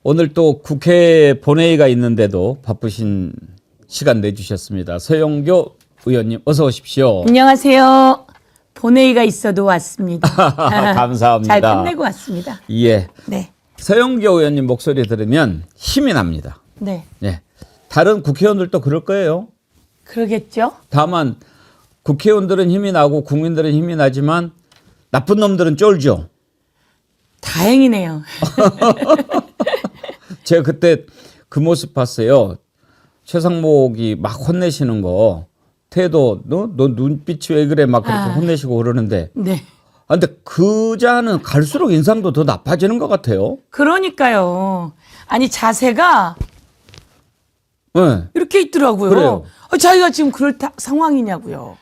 오늘 또 국회 본회의가 있는데도 바쁘신 시간 내주셨습니다. 서영교 의원님 어서 오십시오. 안녕하세요. 본회의가 있어도 왔습니다. 감사합니다. 잘 끝내고 왔습니다. 예. 네. 서영교 의원님 목소리 들으면 힘이 납니다. 네. 예. 다른 국회의원들도 그럴 거예요. 그러겠죠? 다만 국회의원들은 힘이 나고 국민들은 힘이 나지만 나쁜 놈들은 쫄죠. 다행이네요. 제가 그때 그 모습 봤어요. 최상목이 막 혼내시는 거. 태도, 너 눈빛이 왜 그래? 막 그렇게 혼내시고 그러는데. 네. 근데 그자는 갈수록 인상도 더 나빠지는 것 같아요. 그러니까요. 아니 자세가 네. 이렇게 있더라고요. 그래요. 자기가 지금 그럴 상황이냐고요.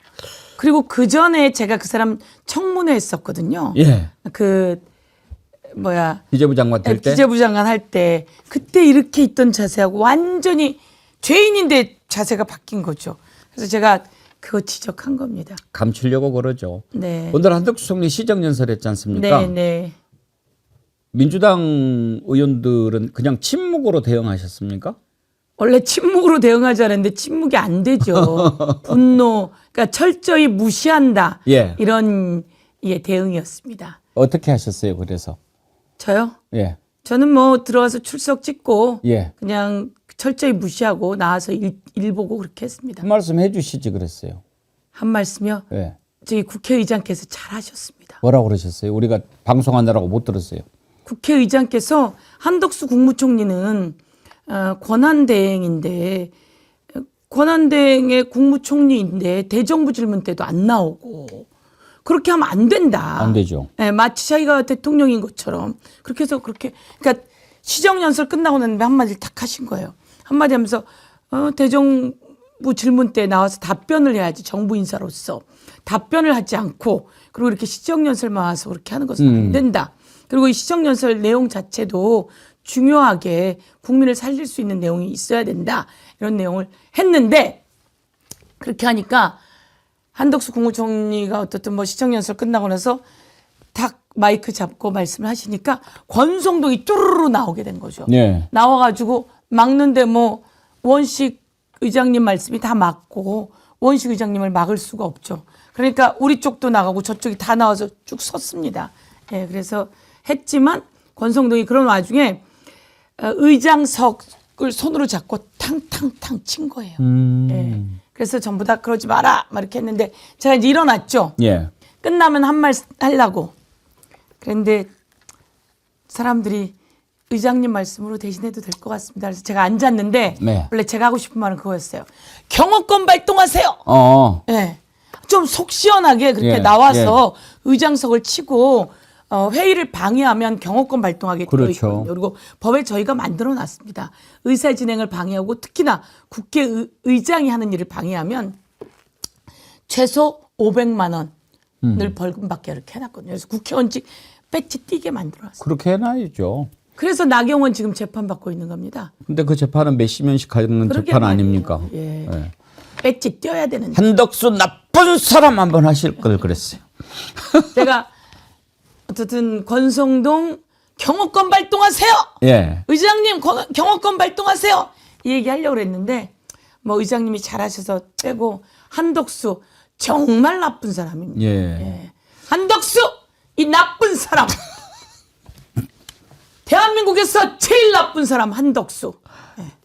그리고 그 전에 제가 그 사람 청문회 했었거든요. 예. 기재부 장관 될 때? 기재부 장관 할 때 그때 이렇게 있던 자세하고 완전히 죄인인데 자세가 바뀐 거죠. 그래서 제가 그거 지적한 겁니다. 감추려고 그러죠. 네. 오늘 한덕수 총리 시정연설 했지 않습니까? 네, 네. 민주당 의원들은 그냥 침묵으로 대응하셨습니까? 원래 침묵으로 대응하지 않았는데 침묵이 안 되죠. 분노, 그러니까 철저히 무시한다. 예. 이런 대응이었습니다. 어떻게 하셨어요, 그래서? 저요? 예. 저는 뭐 들어와서 출석 찍고 예. 그냥 철저히 무시하고 나와서 일 보고 그렇게 했습니다. 한 말씀 해주시지 그랬어요. 한 말씀이요? 예. 저기 국회의장께서 잘하셨습니다. 뭐라고 그러셨어요? 우리가 방송하느라고 못 들었어요. 국회의장께서 한덕수 국무총리는 권한대행인데 권한대행의 국무총리인데 대정부 질문 때도 안 나오고 그렇게 하면 안 된다. 안 되죠. 네, 마치 자기가 대통령인 것처럼 그렇게 해서 그러니까 시정연설 끝나고 났는데 한마디를 탁 하신 거예요. 한마디 하면서 대정부 질문 때 나와서 답변을 해야지 정부 인사로서 답변을 하지 않고 그리고 이렇게 시정연설만 와서 그렇게 하는 것은 안 된다. 그리고 이 시정연설 내용 자체도 중요하게 국민을 살릴 수 있는 내용이 있어야 된다. 이런 내용을 했는데 그렇게 하니까 한덕수 국무총리가 어떻든 시정연설 끝나고 나서 탁 마이크 잡고 말씀을 하시니까 권성동이 뚜루루 나오게 된 거죠. 네. 나와가지고 막는데 원식 의장님 말씀이 다 맞고 원식 의장님을 막을 수가 없죠. 그러니까 우리 쪽도 나가고 저쪽이 다 나와서 쭉 섰습니다. 예, 그래서 했지만 권성동이 그런 와중에 의장석을 손으로 잡고 탕탕탕 친 거예요. 예. 그래서 전부 다 그러지 마라 막 이렇게 했는데 제가 이제 일어났죠. 예. 끝나면 한 말 하려고. 그런데 사람들이 의장님 말씀으로 대신해도 될 것 같습니다. 그래서 제가 앉았는데 네. 원래 제가 하고 싶은 말은 그거였어요. 경호권 발동하세요. 네. 좀 속 시원하게 그렇게 예, 나와서 의장석을 치고 회의를 방해하면 경호권 발동하게 되어 그렇죠. 있거든요. 그리고 법에 저희가 만들어놨습니다. 의사 진행을 방해하고 특히나 국회의장이 하는 일을 방해하면 최소 500만 원을 벌금받게 이렇게 해놨거든요. 그래서 국회의원직 배지 띄게 만들어놨어요. 그렇게 해놔야죠. 그래서 나경원 지금 재판받고 있는 겁니다. 근데 그 재판은 몇십 년씩 가는 그러게 재판 말이에요. 아닙니까? 예. 예. 배지 띄어야 되는데. 한덕수 나쁜 사람 한번 하실 걸 그랬어요. 제가 어쨌든 권성동 경호권 발동하세요. 예. 의장님 경호권 발동하세요. 이 얘기 하려고 했는데 의장님이 잘하셔서 빼고 한덕수 정말 나쁜 사람입니다. 예. 예. 한덕수 이 나쁜 사람. 대한민국에서 제일 나쁜 사람 한덕수.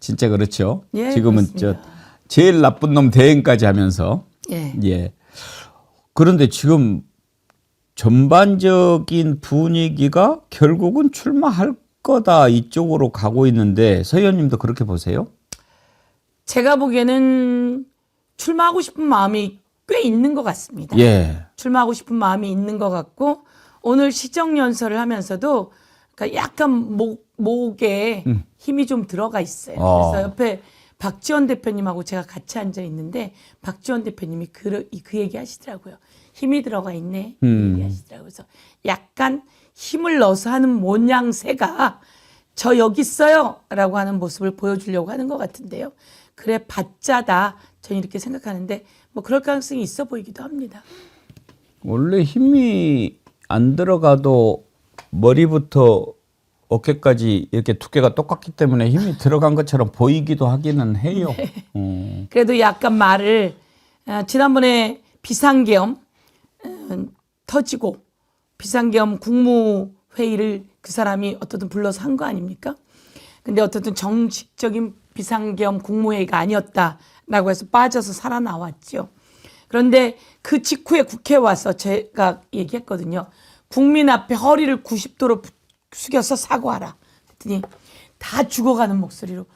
진짜 그렇죠. 예, 지금은 그렇습니다. 제일 나쁜 놈 대행까지 하면서. 예. 예. 그런데 지금 전반적인 분위기가 결국은 출마할 거다 이쪽으로 가고 있는데 서 의원님도 그렇게 보세요? 제가 보기에는 출마하고 싶은 마음이 꽤 있는 것 같습니다. 예. 출마하고 싶은 마음이 있는 것 같고 오늘 시정연설을 하면서도 그러니까 약간 목에 힘이 좀 들어가 있어요. 그래서 옆에 박지원 대표님하고 제가 같이 앉아 있는데 박지원 대표님이 그 얘기 하시더라고요. 힘이 들어가 있네. 얘기 하시더라고요. 그래서 약간 힘을 넣어서 하는 모양새가 저 여기 있어요 라고 하는 모습을 보여주려고 하는 것 같은데요. 그래 봤자다 저는 이렇게 생각하는데 그럴 가능성이 있어 보이기도 합니다. 원래 힘이 안 들어가도 머리부터 어깨까지 이렇게 두께가 똑같기 때문에 힘이 들어간 것처럼 보이기도 하기는 해요. 그래도 약간 말을 지난번에 비상계엄 터지고 비상계엄 국무회의를 그 사람이 어떻든 불러서 한 거 아닙니까? 근데 어떻든 정식적인 비상계엄 국무회의가 아니었다라고 해서 빠져서 살아나왔죠. 그런데 그 직후에 국회에 와서 제가 얘기했거든요. 국민 앞에 허리를 90도로 숙여서 사과하라. 그랬더니 다 죽어가는 목소리로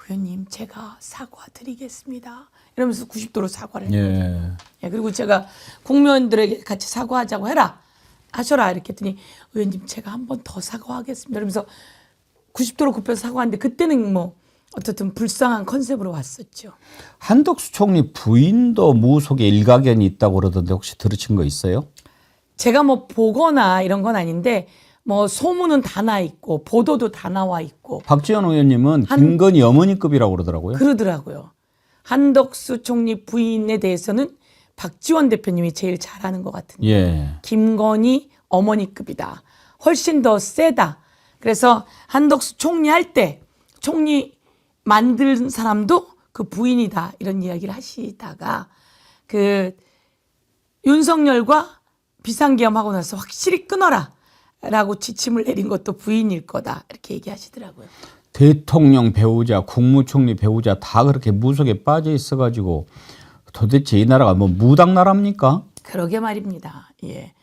의원님 제가 사과드리겠습니다. 이러면서 90도로 사과를 했거든요. 예, 그리고 제가 국민들에게 같이 사과하자고 하셔라 이렇게 했더니 의원님 제가 한 번 더 사과하겠습니다. 이러면서 90도로 굽혀서 사과하는데 그때는 뭐 어쨌든 불쌍한 컨셉으로 왔었죠. 한덕수 총리 부인도 무속에 일가견이 있다고 그러던데 혹시 들으신 거 있어요? 제가 뭐 보거나 이런 건 아닌데 뭐 소문은 다 나 있고 보도도 다 나와 있고 박지원 의원님은 김건희 어머니급이라고 그러더라고요. 그러더라고요. 한덕수 총리 부인에 대해서는 박지원 대표님이 제일 잘하는 것 같은데 예. 김건희 어머니급이다. 훨씬 더 세다. 그래서 한덕수 총리 할 때 총리 만든 사람도 그 부인이다. 이런 이야기를 하시다가 그 윤석열과 비상계엄하고 나서 확실히 끊어라. 라고 지침을 내린 것도 부인일 거다. 이렇게 얘기하시더라고요. 대통령 배우자, 국무총리 배우자 다 그렇게 무속에 빠져 있어가지고 도대체 이 나라가 뭐 무당 나라입니까? 그러게 말입니다. 예.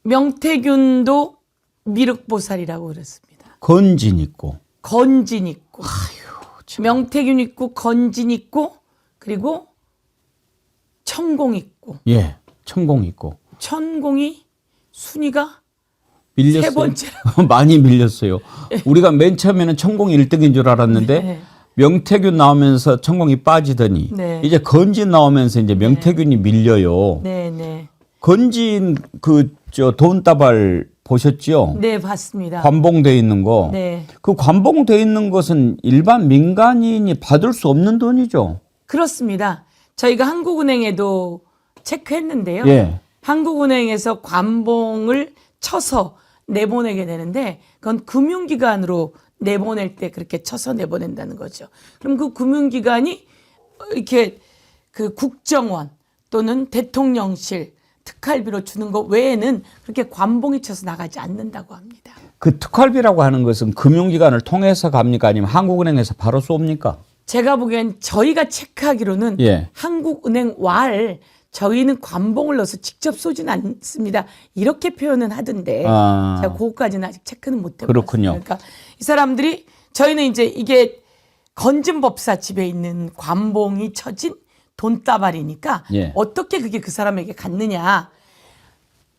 명태균도 미륵보살이라고 그랬습니다. 건진 있고. 건진 있고. 명태균 있고 건진 있고 그리고 천공 있고. 예. 천공 있고. 천공이 순위가 밀렸어요. 세 번째라고. 많이 밀렸어요. 우리가 맨 처음에는 천공이 1등인 줄 알았는데 네. 명태균 나오면서 천공이 빠지더니 네. 이제 건진 나오면서 이제 명태균이 밀려요. 네, 네. 건진 돈다발 보셨죠? 네, 봤습니다. 관봉돼 있는 거. 네. 그 관봉돼 있는 것은 일반 민간인이 받을 수 없는 돈이죠. 그렇습니다. 저희가 한국은행에도 체크했는데요. 예. 한국은행에서 관봉을 쳐서 내보내게 되는데 그건 금융기관으로 내보낼 때 그렇게 쳐서 내보낸다는 거죠. 그럼 그 금융기관이 이렇게 그 국정원 또는 대통령실 특활비로 주는 것 외에는 그렇게 관봉이 쳐서 나가지 않는다고 합니다. 그 특활비라고 하는 것은 금융기관을 통해서 갑니까? 아니면 한국은행에서 바로 쏩니까? 제가 보기엔 저희가 체크하기로는 예. 한국은행 왈 저희는 관봉을 넣어서 직접 쏘진 않습니다. 이렇게 표현은 하던데 제가 그거까지는 아직 체크는 못 해봤어요. 그렇군요. 그러니까 이 사람들이 저희는 이제 이게 건진법사 집에 있는 관봉이 쳐진 돈다발이니까 예. 어떻게 그게 그 사람에게 갔느냐.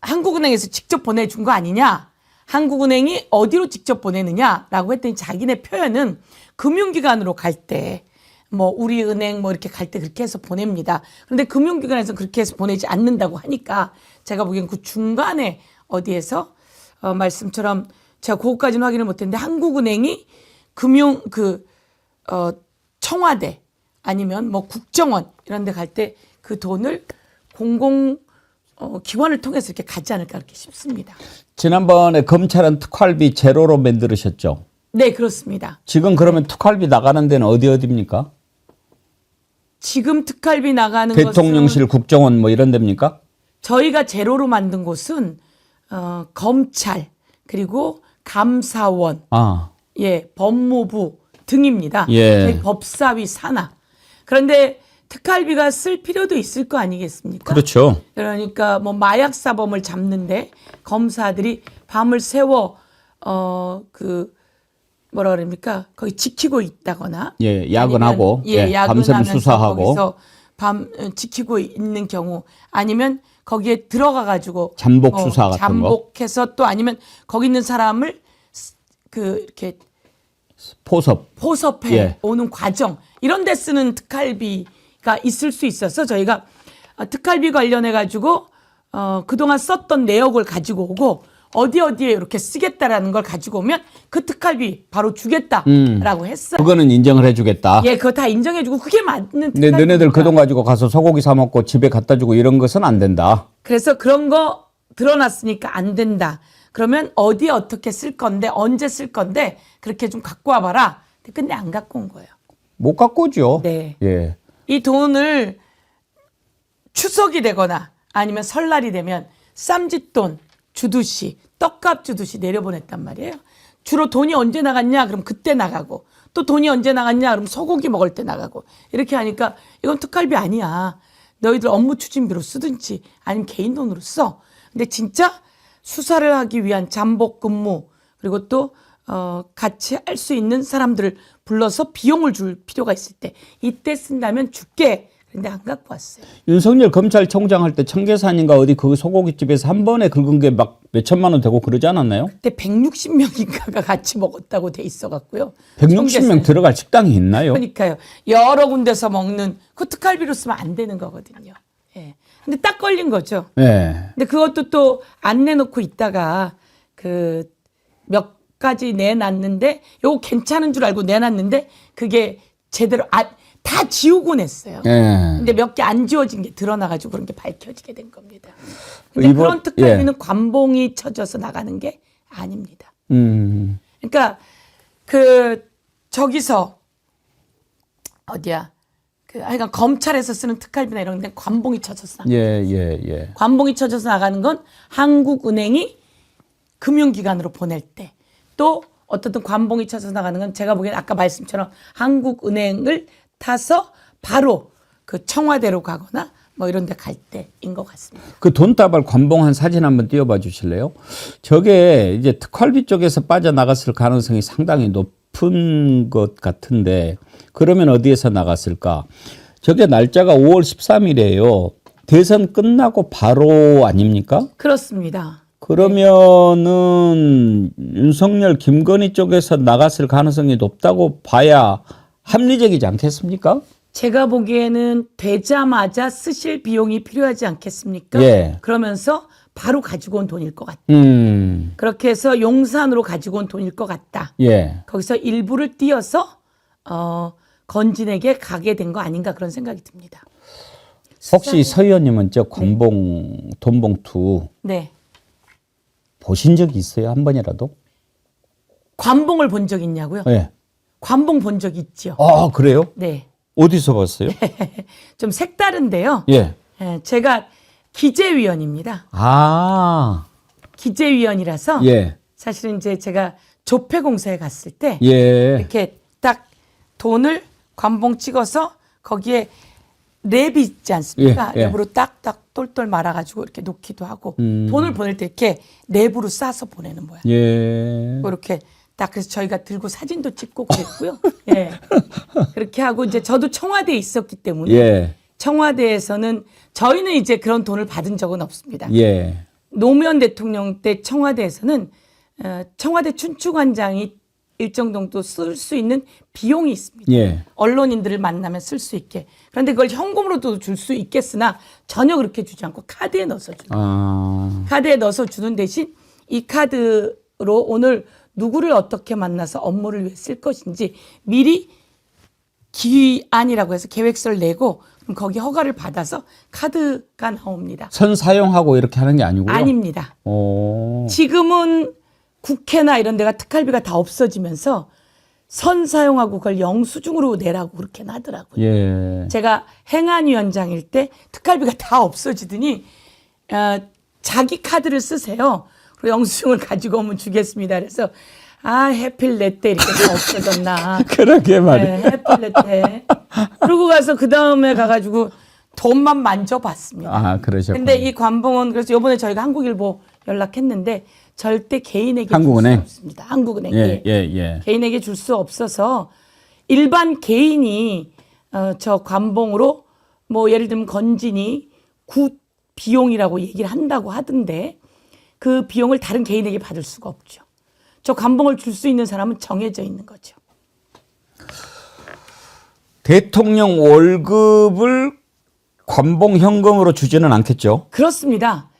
한국은행에서 직접 보내준 거 아니냐. 한국은행이 어디로 직접 보내느냐라고 했더니 자기네 표현은 금융기관으로 갈 때 뭐 우리은행 뭐 이렇게 갈 때 그렇게 해서 보냅니다. 그런데 금융기관에서 그렇게 해서 보내지 않는다고 하니까 제가 보기엔 그 중간에 어디에서 말씀처럼 제가 그것까지는 확인을 못했는데 한국은행이 청와대 아니면 뭐 국정원 이런 데 갈 때 그 돈을 기관을 통해서 이렇게 가지 않을까 그렇게 싶습니다. 지난번에 검찰은 특활비 제로로 만들으셨죠? 네, 그렇습니다. 지금 그러면 특활비 나가는 데는 어디입니까? 지금 특활비 나가는 대통령실, 것은 국정원 뭐 이런 데입니까? 저희가 제로로 만든 곳은 검찰 그리고 감사원, 예, 법무부 등입니다. 예. 법사위 산하. 그런데 특활비가 쓸 필요도 있을 거 아니겠습니까? 그렇죠. 그러니까 뭐 마약 사범을 잡는데 검사들이 밤을 새워 뭐라 그럽니까? 거기 지키고 있다거나 예, 야근하고 아니면, 밤샘 야근하면서 수사하고 거기서 밤 지키고 있는 경우 아니면 거기에 들어가 가지고 잠복 수사 같은 거. 잠복해서 또 아니면 거기 있는 사람을 이렇게 포섭해 예. 오는 과정 이런 데 쓰는 특활비가 있을 수 있어서 저희가 특활비 관련해 가지고 그동안 썼던 내역을 가지고 오고 어디에 이렇게 쓰겠다라는 걸 가지고 오면 그 특활비 바로 주겠다라고 했어요. 그거는 인정을 해주겠다. 예, 그거 다 인정해주고 그게 맞는 근데 특활비니까. 너네들 그 돈 가지고 가서 소고기 사 먹고 집에 갖다 주고 이런 것은 안 된다. 그래서 그런 거 드러났으니까 안 된다. 그러면 어디에 어떻게 쓸 건데 언제 쓸 건데 그렇게 좀 갖고 와봐라. 근데 안 갖고 온 거예요. 못 갖고 오죠. 네. 예. 이 돈을 추석이 되거나 아니면 설날이 되면 쌈짓돈 주듯이 떡값 주듯이 내려보냈단 말이에요. 주로 돈이 언제 나갔냐? 그럼 그때 나가고 또 돈이 언제 나갔냐? 그럼 소고기 먹을 때 나가고 이렇게 하니까 이건 특활비 아니야. 너희들 업무 추진비로 쓰든지 아니면 개인 돈으로 써. 근데 진짜 수사를 하기 위한 잠복 근무 그리고 또 같이 할 수 있는 사람들을 불러서 비용을 줄 필요가 있을 때 이때 쓴다면 줄게. 근데 안 갖고 왔어요. 윤석열 검찰총장 할 때 청계산인가 어디 그 소고기집에서 한 번에 긁은 게 막 몇천만 원 되고 그러지 않았나요? 그때 160명인가가 같이 먹었다고 돼 있어 갖고요. 160명 들어갈 식당이 있나요? 그러니까요. 여러 군데서 먹는 그 특활비로 쓰면 안 되는 거거든요. 예. 근데 딱 걸린 거죠. 네. 근데 그것도 또 안 내놓고 있다가 그 몇 가지 내놨는데 요거 괜찮은 줄 알고 내놨는데 그게 제대로 다 지우고 냈어요. 예. 근데 몇 개 안 지워진 게 드러나가지고 그런 게 밝혀지게 된 겁니다. 근데 이번- 그런 특활비는 관봉이 쳐져서 나가는 게 아닙니다. 그러니까 저기서 어디야? 하여간 검찰에서 쓰는 특활비나 이런 데 관봉이 쳐져서 나가. 예. 관봉이 쳐져서 나가는 건 한국은행이 금융기관으로 보낼 때 또 어떻든 관봉이 쳐져서 나가는 건 제가 보기엔 아까 말씀처럼 한국은행을 타서 바로 그 청와대로 가거나 뭐 이런 데 갈 때인 것 같습니다. 그 돈다발 관봉한 사진 한번 띄워봐 주실래요? 저게 이제 특활비 쪽에서 빠져나갔을 가능성이 상당히 높은 것 같은데 그러면 어디에서 나갔을까? 저게 날짜가 5월 13일이에요. 대선 끝나고 바로 아닙니까? 그렇습니다. 그러면은 윤석열, 김건희 쪽에서 나갔을 가능성이 높다고 봐야 합리적이지 않겠습니까? 제가 보기에는 되자마자 쓰실 비용이 필요하지 않겠습니까? 예. 그러면서 바로 가지고 온 돈일 것 같다. 그렇게 해서 용산으로 가지고 온 돈일 것 같다. 예. 거기서 일부를 띄어서 건진에게 가게 된 거 아닌가 그런 생각이 듭니다. 혹시 서 의원님은 저 관봉 돈봉투 네. 보신 적이 있어요? 한 번이라도? 관봉을 본 적 있냐고요? 예. 관봉 본 적 있죠. 아, 그래요? 네. 어디서 봤어요? 좀 색다른데요. 예. 예, 제가 기재위원입니다. 아. 기재위원이라서 예. 사실은 이제 제가 조폐공사에 갔을 때 예. 이렇게 딱 돈을 관봉 찍어서 거기에 랩이 있지 않습니까? 예, 예. 랩으로 딱딱 똘똘 말아가지고 이렇게 놓기도 하고 돈을 보낼 때 이렇게 랩으로 싸서 보내는 모양. 예. 이렇게 딱 그래서 저희가 들고 사진도 찍고 그랬고요. 예. 그렇게 하고 이제 저도 청와대에 있었기 때문에 예. 청와대에서는 저희는 이제 그런 돈을 받은 적은 없습니다. 예. 노무현 대통령 때 청와대에서는 청와대 춘추관장이 일정 정도 쓸 수 있는 비용이 있습니다. 예. 언론인들을 만나면 쓸 수 있게. 그런데 그걸 현금으로도 줄 수 있겠으나 전혀 그렇게 주지 않고 카드에 넣어서 주는 거예요. 아. 카드에 넣어서 주는 대신 이 카드로 오늘 누구를 어떻게 만나서 업무를 위해 쓸 것인지 미리 기안이라고 해서 계획서를 내고 그럼 거기 허가를 받아서 카드가 나옵니다. 선 사용하고 이렇게 하는 게 아니고요. 아닙니다. 오. 지금은 국회나 이런 데가 특활비가 다 없어지면서 선 사용하고 그걸 영수증으로 내라고 그렇게 하더라고요. 예. 제가 행안위원장일 때 특활비가 다 없어지더니 자기 카드를 쓰세요. 그리고 영수증을 가지고 오면 주겠습니다. 그래서 해필 내 때 이렇게 다 없어졌나. 그러게 말이에요. 네, 해필 내 때. 그러고 가서 그 다음에 가가지고 돈만 만져봤습니다. 아, 그러셨군요. 근데 이 관봉은 그래서 이번에 저희가 한국일보 연락했는데 절대 개인에게 한국은행? 줄 수 없습니다. 한국은행에. 예. 개인에게 줄 수 없어서 일반 개인이 저 관봉으로 뭐 예를 들면 건진이 구 비용이라고 얘기를 한다고 하던데 그 비용을 다른 개인에게 받을 수가 없죠. 저 관봉을 줄 수 있는 사람은 정해져 있는 거죠. 대통령 월급을 관봉 현금으로 주지는 않겠죠? 그렇습니다.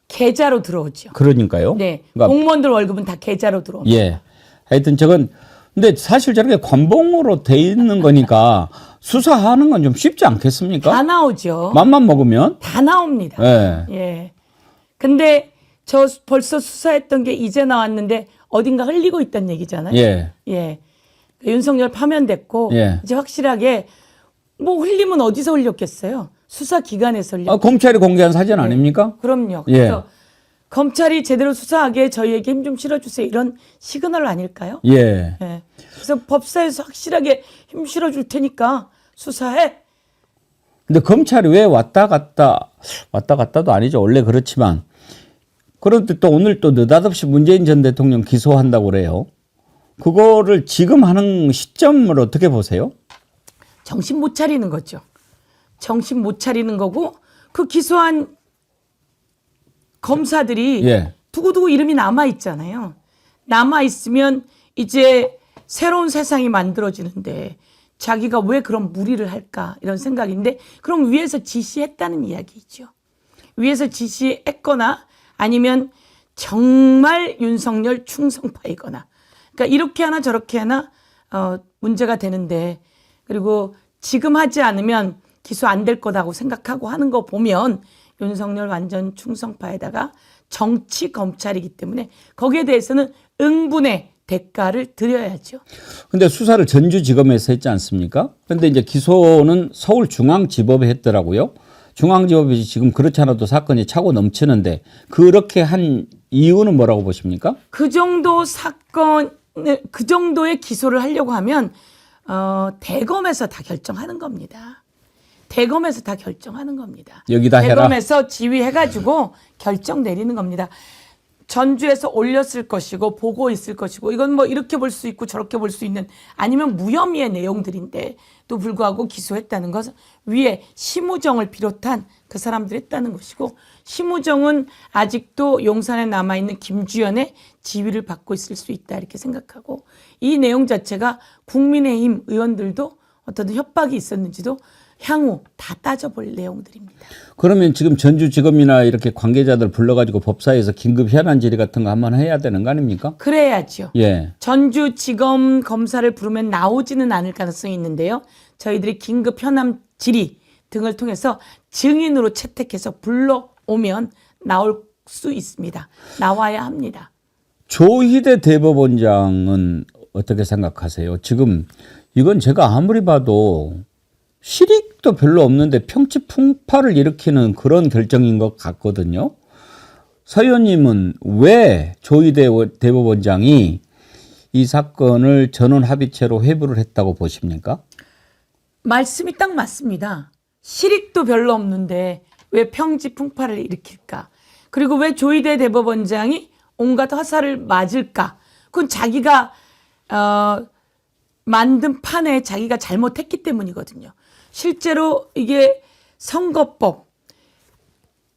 계좌로 들어오죠. 그러니까요. 네. 그러니까 공무원들 월급은 다 계좌로 들어옵니다. 예. 하여튼 저건 근데 사실 저렇게 관봉으로 돼 있는 거니까 수사하는 건 좀 쉽지 않겠습니까? 다 나오죠. 맘만 먹으면. 다 나옵니다. 예. 예. 근데 저 벌써 수사했던 게 이제 나왔는데 어딘가 흘리고 있다는 얘기잖아요. 예. 예. 윤석열 파면됐고 예. 이제 확실하게 뭐 흘리면 어디서 흘렸겠어요? 수사기관에서 흘렸. 검찰이 공개한 사진 아닙니까? 그럼요. 예. 그래서 검찰이 제대로 수사하게 저희에게 힘 좀 실어주세요. 이런 시그널 아닐까요? 예. 예. 그래서 법사에서 확실하게 힘 실어줄 테니까 수사해. 근데 검찰이 왜 왔다 갔다도 아니죠. 원래 그렇지만. 그런데 또 오늘 또 느닷없이 문재인 전 대통령 기소한다고 그래요. 그거를 지금 하는 시점을 어떻게 보세요? 정신 못 차리는 거죠. 정신 못 차리는 거고 그 기소한 검사들이 예. 두고두고 이름이 남아 있잖아요. 남아 있으면 이제 새로운 세상이 만들어지는데 자기가 왜 그런 무리를 할까 이런 생각인데 그럼 위에서 지시했다는 이야기죠. 위에서 지시했거나 아니면 정말 윤석열 충성파이거나 그러니까 이렇게 하나 저렇게 하나 문제가 되는데 그리고 지금 하지 않으면 기소 안 될 거다고 생각하고 하는 거 보면 윤석열 완전 충성파에다가 정치 검찰이기 때문에 거기에 대해서는 응분의 대가를 드려야죠. 근데 수사를 전주지검에서 했지 않습니까? 근데 이제 기소는 서울중앙지법에 했더라고요. 중앙지법이 지금 그렇지 않아도 사건이 차고 넘치는데 그렇게 한 이유는 뭐라고 보십니까? 그 정도 사건, 그 정도의 기소를 하려고 하면 대검에서 다 결정하는 겁니다. 대검에서 다 결정하는 겁니다. 여기다 해라. 대검에서 지휘해가지고 결정 내리는 겁니다. 전주에서 올렸을 것이고 보고 있을 것이고 이건 뭐 이렇게 볼 수 있고 저렇게 볼 수 있는 아니면 무혐의의 내용들인데 또 불구하고 기소했다는 것은 위에 심우정을 비롯한 그 사람들이 했다는 것이고 심우정은 아직도 용산에 남아있는 김주연의 지휘를 받고 있을 수 있다 이렇게 생각하고 이 내용 자체가 국민의힘 의원들도 어떤 협박이 있었는지도 향후 다 따져볼 내용들입니다. 그러면 지금 전주지검이나 이렇게 관계자들 불러가지고 법사에서 긴급 현안 질의 같은 거 한번 해야 되는 거 아닙니까? 그래야죠. 예. 전주지검 검사를 부르면 나오지는 않을 가능성이 있는데요. 저희들이 긴급 현안 질의 등을 통해서 증인으로 채택해서 불러오면 나올 수 있습니다. 나와야 합니다. 조희대 대법원장은 어떻게 생각하세요? 지금 이건 제가 아무리 봐도 실익도 별로 없는데 평치 풍파를 일으키는 그런 결정인 것 같거든요. 서 의원님은 왜 조희대 대법원장이 이 사건을 전원 합의체로 회부를 했다고 보십니까? 말씀이 딱 맞습니다. 실익도 별로 없는데 왜 평지 풍파를 일으킬까? 그리고 왜 조희대 대법원장이 온갖 화살을 맞을까? 그건 자기가 만든 판에 자기가 잘못했기 때문이거든요. 실제로 이게 선거법,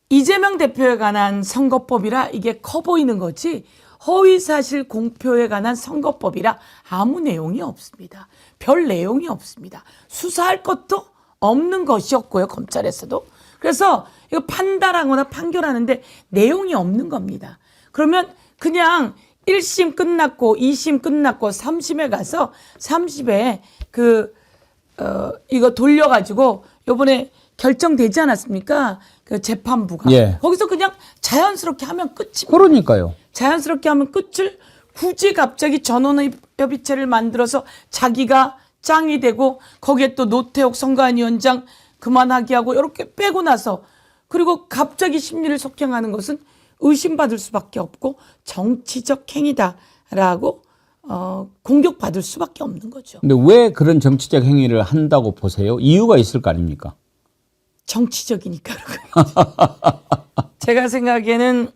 이재명 대표에 관한 선거법이라 이게 커 보이는 거지 허위사실 공표에 관한 선거법이라 아무 내용이 없습니다. 별 내용이 없습니다. 수사할 것도 없는 것이었고요. 검찰에서도. 그래서 이거 판단하거나 판결하는데 내용이 없는 겁니다. 그러면 그냥 1심 끝났고 2심 끝났고 3심에 가서 3심에 이거 돌려가지고 요번에 결정되지 않았습니까? 그 재판부가. 예. 거기서 그냥 자연스럽게 하면 끝입니다. 그러니까요. 자연스럽게 하면 끝을 굳이 갑자기 전원협의체를 만들어서 자기가 짱이 되고 거기에 또 노태욱 선관위원장 그만하게 하고 이렇게 빼고 나서 그리고 갑자기 심리를 속행하는 것은 의심받을 수밖에 없고 정치적 행위다라고 공격받을 수밖에 없는 거죠. 근데 왜 그런 정치적 행위를 한다고 보세요? 이유가 있을 거 아닙니까? 정치적이니까. 제가 생각에는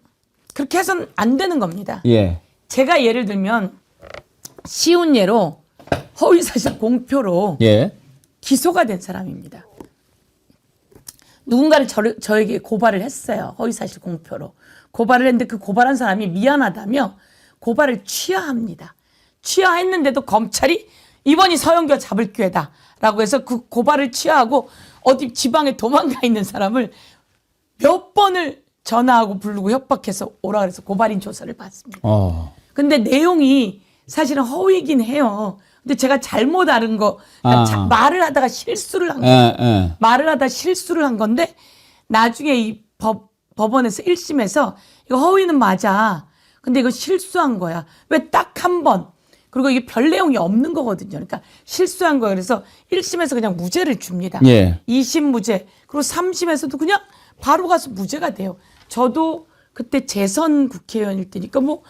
그렇게 해서는 안 되는 겁니다. 예. 제가 예를 들면 쉬운 예로 허위사실 공표로 예. 기소가 된 사람입니다. 누군가를 저에게 고발을 했어요. 허위사실 공표로. 고발을 했는데 그 고발한 사람이 미안하다며 고발을 취하합니다. 취하했는데도 검찰이 이번이 서영교 잡을 기회다 라고 해서 그 고발을 취하하고 어디 지방에 도망가 있는 사람을 몇 번을 전화하고 부르고 협박해서 오라 그래서 고발인 조사를 받습니다. 근데 내용이 사실은 허위이긴 해요. 근데 제가 잘못 알은 거, 그러니까 말을 하다가 실수를 한 거예요. 말을 하다 실수를 한 건데 나중에 이 법원에서 1심에서 이거 허위는 맞아. 근데 이거 실수한 거야. 왜 딱 한 번. 그리고 이게 별 내용이 없는 거거든요. 그러니까 실수한 거예요. 그래서 1심에서 그냥 무죄를 줍니다. 예. 2심 무죄. 그리고 3심에서도 그냥 바로 가서 무죄가 돼요. 저도 그때 재선 국회의원일 때니까 뭐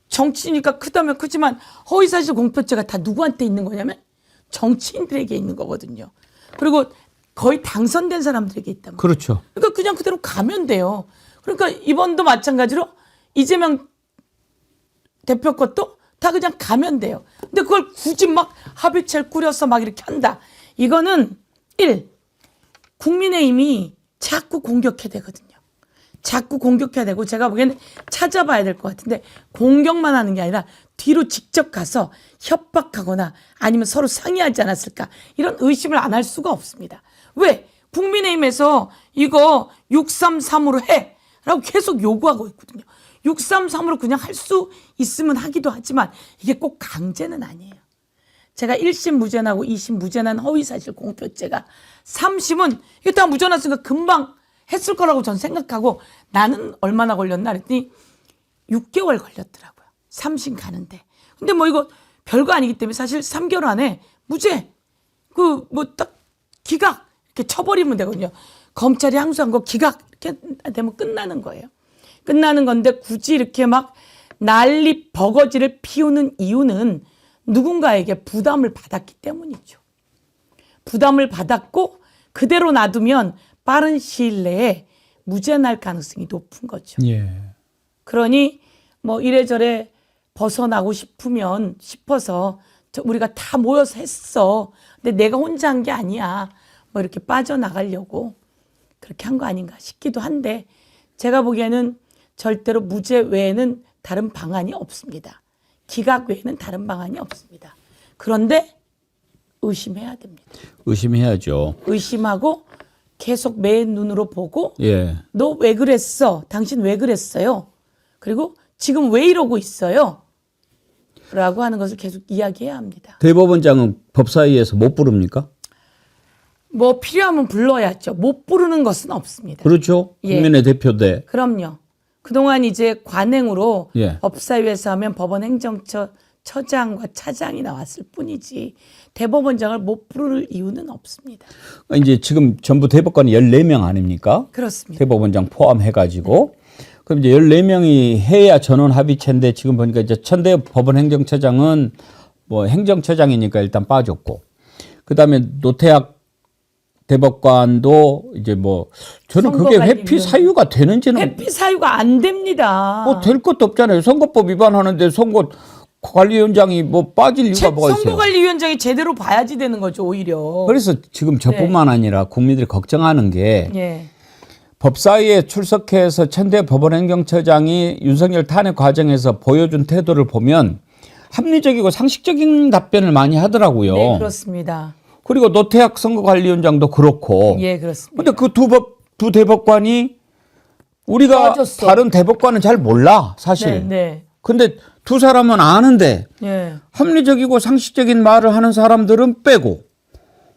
정치니까 크다면 크지만 허위사실 공표죄가 다 누구한테 있는 거냐면 정치인들에게 있는 거거든요. 그리고 거의 당선된 사람들에게 있단 말이에요. 그렇죠. 그러니까 그냥 그대로 가면 돼요. 그러니까 이번도 마찬가지로 이재명 대표 것도 다 그냥 가면 돼요. 근데 그걸 굳이 막 합의체를 꾸려서 막 이렇게 한다. 이거는 국민의힘이 자꾸 공격해야 되거든요. 자꾸 공격해야 되고 제가 보기에는 찾아봐야 될 것 같은데 공격만 하는 게 아니라 뒤로 직접 가서 협박하거나 아니면 서로 상의하지 않았을까 이런 의심을 안 할 수가 없습니다. 왜? 국민의힘에서 이거 633으로 해 라고 계속 요구하고 있거든요. 633으로 그냥 할 수 있으면 하기도 하지만 이게 꼭 강제는 아니에요. 제가 1심 무죄나고 2심 무죄난 허위사실 공표죄가 3심은 이게 다 무죄 났으니까 금방 했을 거라고 전 생각하고 나는 얼마나 걸렸나 그랬더니 6개월 걸렸더라고요. 3심 가는데. 근데 뭐 이거 별거 아니기 때문에 사실 3개월 안에 무죄 그 뭐 딱 기각 이렇게 쳐버리면 되거든요. 검찰이 항소한 거 기각 이렇게 되면 끝나는 거예요. 끝나는 건데 굳이 이렇게 막 난리 버거지를 피우는 이유는 누군가에게 부담을 받았기 때문이죠. 부담을 받았고 그대로 놔두면 빠른 시일 내에 무죄 날 가능성이 높은 거죠. 예. 그러니 뭐 이래저래 벗어나고 싶어서 우리가 다 모여서 했어. 근데 내가 혼자 한 게 아니야. 뭐 이렇게 빠져나가려고 그렇게 한 거 아닌가 싶기도 한데 제가 보기에는 절대로 무죄 외에는 다른 방안이 없습니다. 기각 외에는 다른 방안이 없습니다. 그런데 의심해야 됩니다. 의심해야죠. 의심하고 계속 맨 눈으로 보고 예. 너 왜 그랬어? 당신 왜 그랬어요? 그리고 지금 왜 이러고 있어요? 라고 하는 것을 계속 이야기해야 합니다. 대법원장은 법사위에서 못 부릅니까? 뭐 필요하면 불러야죠. 못 부르는 것은 없습니다. 그렇죠. 예. 국민의 대표대. 그럼요. 그동안 이제 관행으로 예. 법사위에서 하면 법원 행정처장과 차장이 나왔을 뿐이지 대법원장을 못 부를 이유는 없습니다. 이제 지금 전부 대법관이 14명 아닙니까? 그렇습니다. 대법원장 포함해가지고. 그럼 이제 14명이 해야 전원 합의체인데 지금 보니까 이제 천대 법원 행정처장은 뭐 행정처장이니까 일단 빠졌고. 그 다음에 노태학 대법관도 이제 뭐 저는 그게 회피 사유가 되는지는 회피 사유가 안 됩니다. 뭐 될 것도 없잖아요. 선거법 위반하는데 선거관리위원장이 뭐 빠질 이유가 뭐가 있어요. 선거관리위원장이 제대로 봐야지 되는 거죠 오히려. 그래서 지금 저뿐만 아니라 국민들이 걱정하는 게 예. 법사위에 출석해서 천대 법원행정처장이 윤석열 탄핵 과정에서 보여준 태도를 보면 합리적이고 상식적인 답변을 많이 하더라고요. 네, 그렇습니다. 그리고 노태학 선거관리위원장도 그렇고. 예, 그렇습니다. 근데 그 두 대법관이 우리가 빠졌어. 다른 대법관은 잘 몰라, 사실. 네, 네. 근데 두 사람은 아는데 예. 합리적이고 상식적인 말을 하는 사람들은 빼고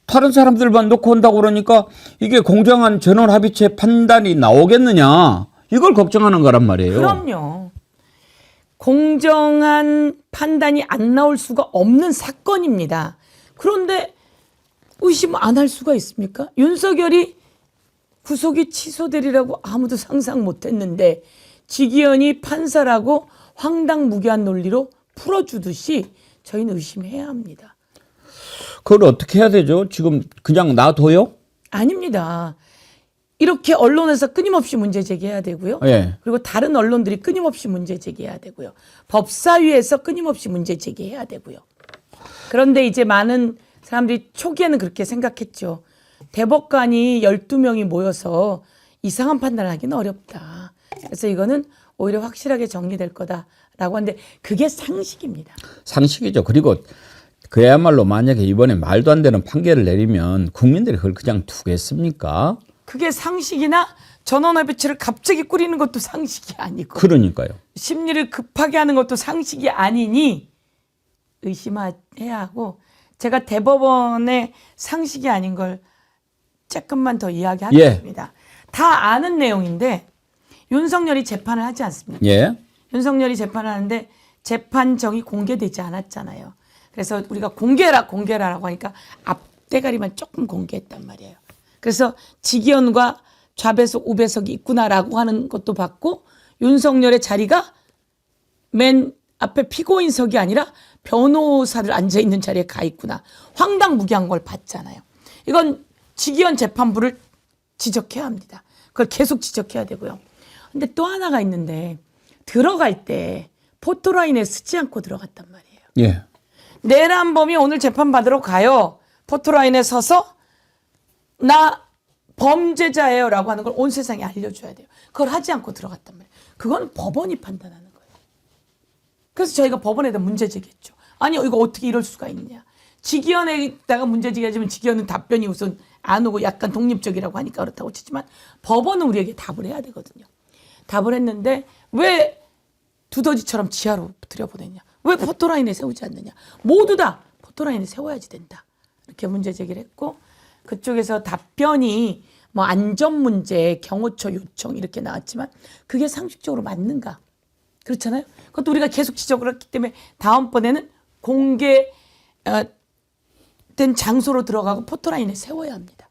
다른 사람들만 놓고 온다고 그러니까 이게 공정한 전원 합의체 판단이 나오겠느냐. 이걸 걱정하는 거란 말이에요. 그럼요. 공정한 판단이 안 나올 수가 없는 사건입니다. 그런데 의심 안 할 수가 있습니까? 윤석열이 구속이 취소되리라고 아무도 상상 못했는데 지기현이 판사라고 황당무계한 논리로 풀어주듯이 저희는 의심해야 합니다. 그걸 어떻게 해야 되죠? 지금 그냥 놔둬요? 아닙니다. 이렇게 언론에서 끊임없이 문제 제기해야 되고요. 예. 그리고 다른 언론들이 끊임없이 문제 제기해야 되고요. 법사위에서 끊임없이 문제 제기해야 되고요. 그런데 이제 많은 사람들이 초기에는 그렇게 생각했죠. 대법관이 12명이 모여서 이상한 판단을 하기는 어렵다. 그래서 이거는 오히려 확실하게 정리될 거다라고 하는데 그게 상식입니다. 상식이죠. 그리고 그야말로 만약에 이번에 말도 안 되는 판결을 내리면 국민들이 그걸 그냥 두겠습니까? 그게 상식이나 전원합의체를 갑자기 꾸리는 것도 상식이 아니고 그러니까요. 심리를 급하게 하는 것도 상식이 아니니 의심해야 하고 제가 대법원의 상식이 아닌 걸 조금만 더 이야기하겠습니다. 다 아는 내용인데 윤석열이 재판을 하지 않습니까? 예. 윤석열이 재판을 하는데 재판정이 공개되지 않았잖아요. 그래서 우리가 공개라고 하니까 앞대가리만 조금 공개했단 말이에요. 그래서 직위원과 좌배석, 우배석이 있구나라고 하는 것도 봤고 윤석열의 자리가 맨 앞에 피고인석이 아니라 변호사들 앉아있는 자리에 가 있구나. 황당무계한 걸 봤잖아요. 이건 직위원 재판부를 지적해야 합니다. 그걸 계속 지적해야 되고요. 근데 또 하나가 있는데 들어갈 때 포토라인에 쓰지 않고 들어갔단 말이에요. 예. 내란범이 오늘 재판받으러 가요. 포토라인에 서서 나 범죄자예요 라고 하는 걸 온 세상에 알려줘야 돼요. 그걸 하지 않고 들어갔단 말이에요. 그건 법원이 판단하는 거예요. 그래서 저희가 법원에다 문제 제기했죠. 아니 이거 어떻게 이럴 수가 있냐. 직위원에다가 문제 제기하지만 직위원은 답변이 우선 안 오고 약간 독립적이라고 하니까 그렇다고 치지만 법원은 우리에게 답을 해야 되거든요. 답을 했는데 왜 두더지처럼 지하로 들여보냈냐. 왜 포토라인에 세우지 않느냐. 모두 다 포토라인에 세워야지 된다. 이렇게 문제 제기를 했고 그쪽에서 답변이 뭐 안전 문제, 경호처 요청 이렇게 나왔지만 그게 상식적으로 맞는가? 그렇잖아요. 그것도 우리가 계속 지적을 했기 때문에 다음번에는 공개된 장소로 들어가고 포토라인에 세워야 합니다.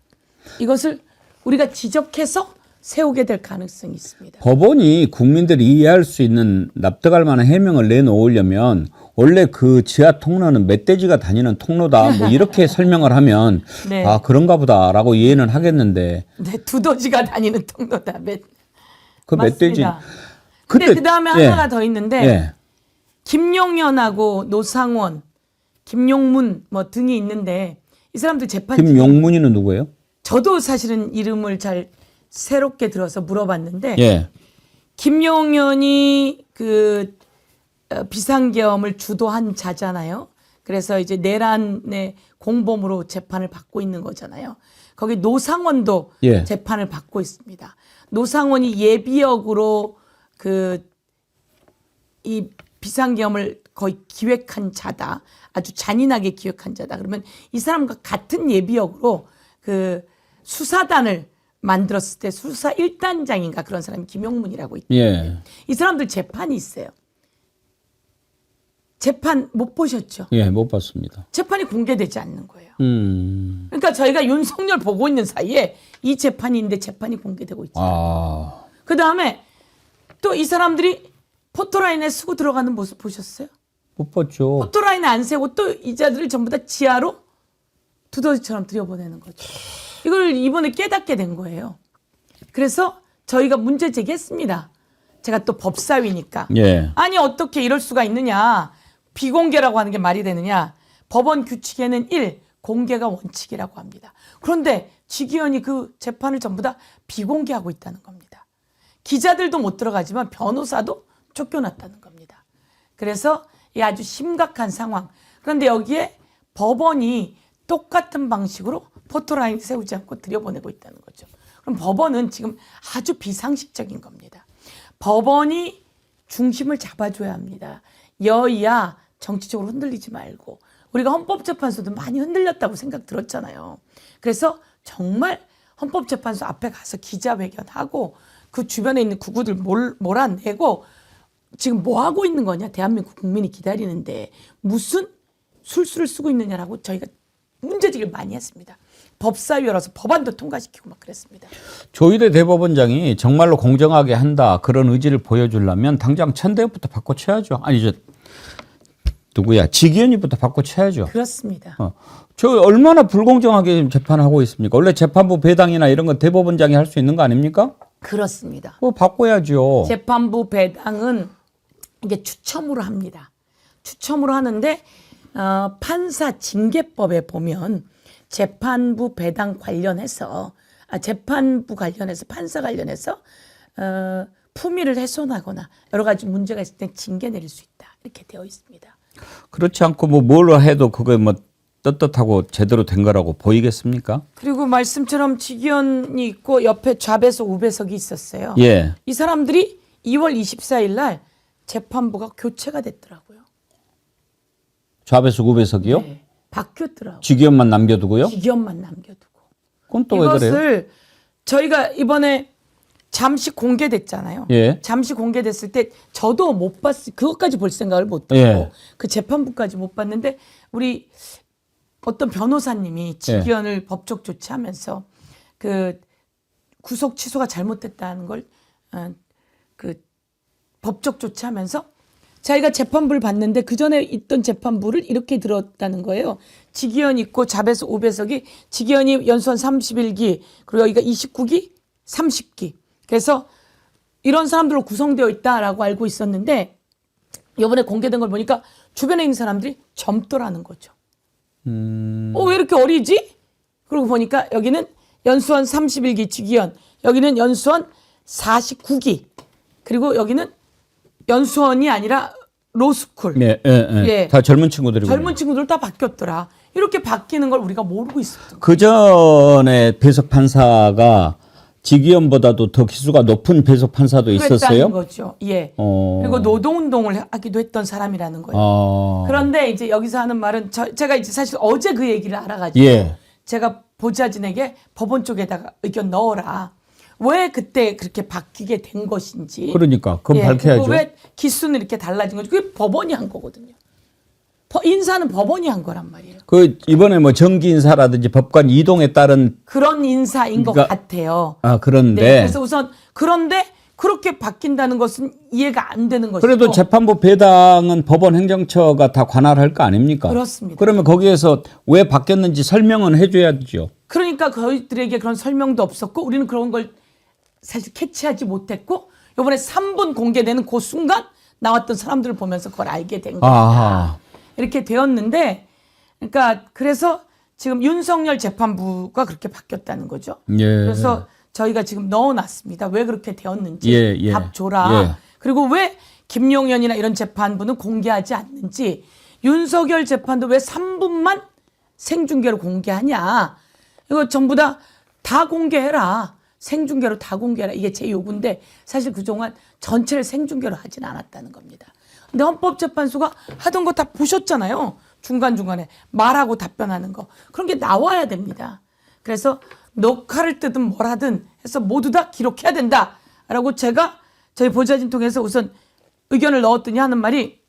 이것을 우리가 지적해서 세우게 될 가능성이 있습니다. 법원이 국민들이 이해할 수 있는 납득할 만한 해명을 내놓으려면 원래 그 지하 통로는 멧돼지가 다니는 통로다 뭐 이렇게 설명을 하면 네. 아 그런가 보다라고 이해는 하겠는데 네, 두더지가 다니는 통로다. 그 멧돼지 맞습니다. 근데 그 다음에 예. 하나가 더 있는데 예. 김용현하고 노상원, 김용문 뭐 등이 있는데 이 사람들 재판 김용문이는 누구예요? 저도 사실은 이름을 잘 새롭게 들어서 물어봤는데 예. 김용현이 그 비상계엄을 주도한 자잖아요. 그래서 이제 내란의 공범으로 재판을 받고 있는 거잖아요. 거기 노상원도 예. 재판을 받고 있습니다. 노상원이 예비역으로 이 비상계엄을 거의 기획한 자다. 아주 잔인하게 기획한 자다. 그러면 이 사람과 같은 예비역으로 그 수사단을 만들었을 때 수사 1단장인가 그런 사람이 김용문이라고 있대요. 예. 이 사람들 재판이 있어요. 재판 못 보셨죠? 예, 못 봤습니다. 재판이 공개되지 않는 거예요. 그러니까 저희가 윤석열 보고 있는 사이에 이 재판이 있는데 재판이 공개되고 있죠. 아. 그다음에 또 이 사람들이 포토라인에 쓰고 들어가는 모습 보셨어요? 못 봤죠. 포토라인에 안 세고 또 이 자들을 전부 다 지하로 두더지처럼 들여보내는 거죠. 이걸 이번에 깨닫게 된 거예요. 그래서 저희가 문제 제기했습니다. 제가 또 법사위니까. 예. 아니 어떻게 이럴 수가 있느냐. 비공개라고 하는 게 말이 되느냐. 법원 규칙에는 1. 공개가 원칙이라고 합니다. 그런데 직위원이 그 재판을 전부 다 비공개하고 있다는 겁니다. 기자들도 못 들어가지만 변호사도 쫓겨났다는 겁니다. 그래서 이 아주 심각한 상황. 그런데 여기에 법원이 똑같은 방식으로 포토라인 세우지 않고 들여보내고 있다는 거죠. 그럼 법원은 지금 아주 비상식적인 겁니다. 법원이 중심을 잡아줘야 합니다. 여야 정치적으로 흔들리지 말고 우리가 헌법재판소도 많이 흔들렸다고 생각 들었잖아요. 그래서 정말 헌법재판소 앞에 가서 기자회견하고 그 주변에 있는 구구들 몰아내고 지금 뭐 하고 있는 거냐. 대한민국 국민이 기다리는데 무슨 술수를 쓰고 있느냐라고 저희가 문제제기를 많이 했습니다. 법사위라서 법안도 통과시키고 막 그랬습니다. 조희대 대법원장이 정말로 공정하게 한다 그런 의지를 보여주려면 당장 천대엽부터 바꿔쳐야죠. 아니 저 누구야 직위원이부터 바꿔쳐야죠. 그렇습니다. 저 얼마나 불공정하게 재판하고 있습니까? 원래 재판부 배당이나 이런 건 대법원장이 할 수 있는 거 아닙니까? 그렇습니다. 뭐 바꿔야죠. 재판부 배당은 이게 추첨으로 합니다. 추첨으로 하는데 판사 징계법에 보면 재판부 배당 관련해서 재판부 관련해서 판사 관련해서 품위를 훼손하거나 여러 가지 문제가 있을 때 징계 내릴 수 있다 이렇게 되어 있습니다. 그렇지 않고 뭐 뭘 해도 그게 뭐 떳떳하고 제대로 된 거라고 보이겠습니까? 그리고 말씀처럼 직위원이 있고 옆에 좌배석 우배석이 있었어요. 예. 이 사람들이 2월 24일 날 재판부가 교체가 됐더라고요. 좌배석 우배석이요? 네, 바뀌었더라고요. 직위원만 남겨두고요? 직위원만 남겨두고. 그건 또 왜 그래요? 이것을 저희가 이번에 잠시 공개됐잖아요. 예. 잠시 공개됐을 때 저도 못 그것까지 볼 생각을 못 했고 예. 그 재판부까지 못 봤는데 우리 어떤 변호사님이 직위원을 법적 조치하면서 그 구속 취소가 잘못됐다는 걸 그 법적 조치하면서 자기가 재판부를 봤는데 그 전에 있던 재판부를 이렇게 들었다는 거예요. 직위원 있고 자배석 5배석이 직위원이 연수원 31기 그리고 여기가 29기 30기 그래서 이런 사람들로 구성되어 있다라고 알고 있었는데 이번에 공개된 걸 보니까 주변에 있는 사람들이 젊더라는 거죠. 왜 이렇게 어리지? 그러고 보니까 여기는 연수원 31기 직위원 여기는 연수원 49기 그리고 여기는 연수원이 아니라 로스쿨. 예, 예, 예. 예. 다 젊은 친구들이고. 젊은 친구들 다 바뀌었더라. 이렇게 바뀌는 걸 우리가 모르고 있었던 거예요. 그 전에 배석 판사가 직위원보다도 더 기수가 높은 배석 판사도 있었어요. 그랬다는 거죠. 예. 그리고 노동운동을 하기도 했던 사람이라는 거예요. 그런데 이제 여기서 하는 말은 제가 이제 사실 어제 그 얘기를 알아가지고 예. 제가 보좌진에게 법원 쪽에다가 의견 넣어라. 왜 그때 그렇게 바뀌게 된 것인지. 그러니까 그건 밝혀야죠. 그리고 왜 기수는 이렇게 달라진 거죠. 그게 법원이 한 거거든요. 인사는 법원이 한 거란 말이에요. 그 이번에 뭐 정기 인사라든지 법관 이동에 따른 그런 인사인 것 같아요. 그런데 네, 그래서 우선 그런데 그렇게 바뀐다는 것은 이해가 안 되는 것이고. 그래도 재판부 배당은 법원 행정처가 다 관할할 거 아닙니까? 그렇습니다. 그러면 거기에서 왜 바뀌었는지 설명은 해줘야죠. 그러니까 저희들에게 그런 설명도 없었고 우리는 그런 걸 사실 캐치하지 못했고 이번에 3분 공개되는 그 순간 나왔던 사람들을 보면서 그걸 알게 된 겁니다. 아하. 이렇게 되었는데 그러니까 그래서 지금 윤석열 재판부가 그렇게 바뀌었다는 거죠. 예. 그래서 저희가 지금 넣어놨습니다. 왜 그렇게 되었는지 예. 답 줘라. 예. 그리고 왜 김용현이나 이런 재판부는 공개하지 않는지 윤석열 재판도 왜 3분만 생중계로 공개하냐. 이거 전부 다 공개해라. 생중계로 다 공개해라. 이게 제 요구인데 사실 그동안 전체를 생중계로 하진 않았다는 겁니다. 근데 헌법재판소가 하던 거 다 보셨잖아요. 중간중간에 말하고 답변하는 거. 그런 게 나와야 됩니다. 그래서 녹화를 뜨든 뭘 하든 해서 모두 다 기록해야 된다라고 제가 저희 보좌진 통해서 우선 의견을 넣었더니 하는 말이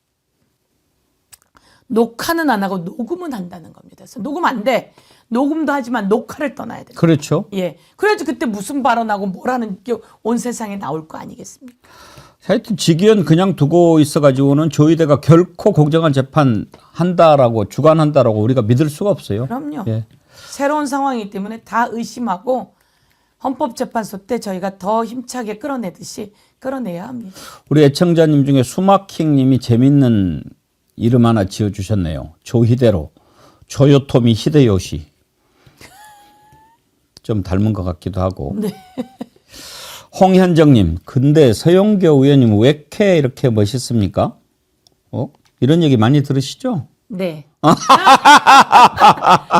녹화는 안 하고 녹음은 한다는 겁니다. 그래서 녹음 안 돼. 녹음도 하지만 녹화를 떠나야 돼요. 그렇죠. 예. 그래야지 그때 무슨 발언하고 뭘 하는 게 온 세상에 나올 거 아니겠습니까? 하여튼 직위원 그냥 두고 있어가지고는 조의대가 결코 공정한 재판 한다라고 주관한다라고 우리가 믿을 수가 없어요. 그럼요. 예. 새로운 상황이기 때문에 다 의심하고 헌법재판소 때 저희가 더 힘차게 끌어내듯이 끌어내야 합니다. 우리 애청자님 중에 수마킹님이 재밌는 이름 하나 지어주셨네요. 조희대로 조요토미 히데요시. 좀 닮은 것 같기도 하고. 네. 홍현정님, 근데 서영교 의원님 왜 이렇게 멋있습니까? 이런 얘기 많이 들으시죠? 네.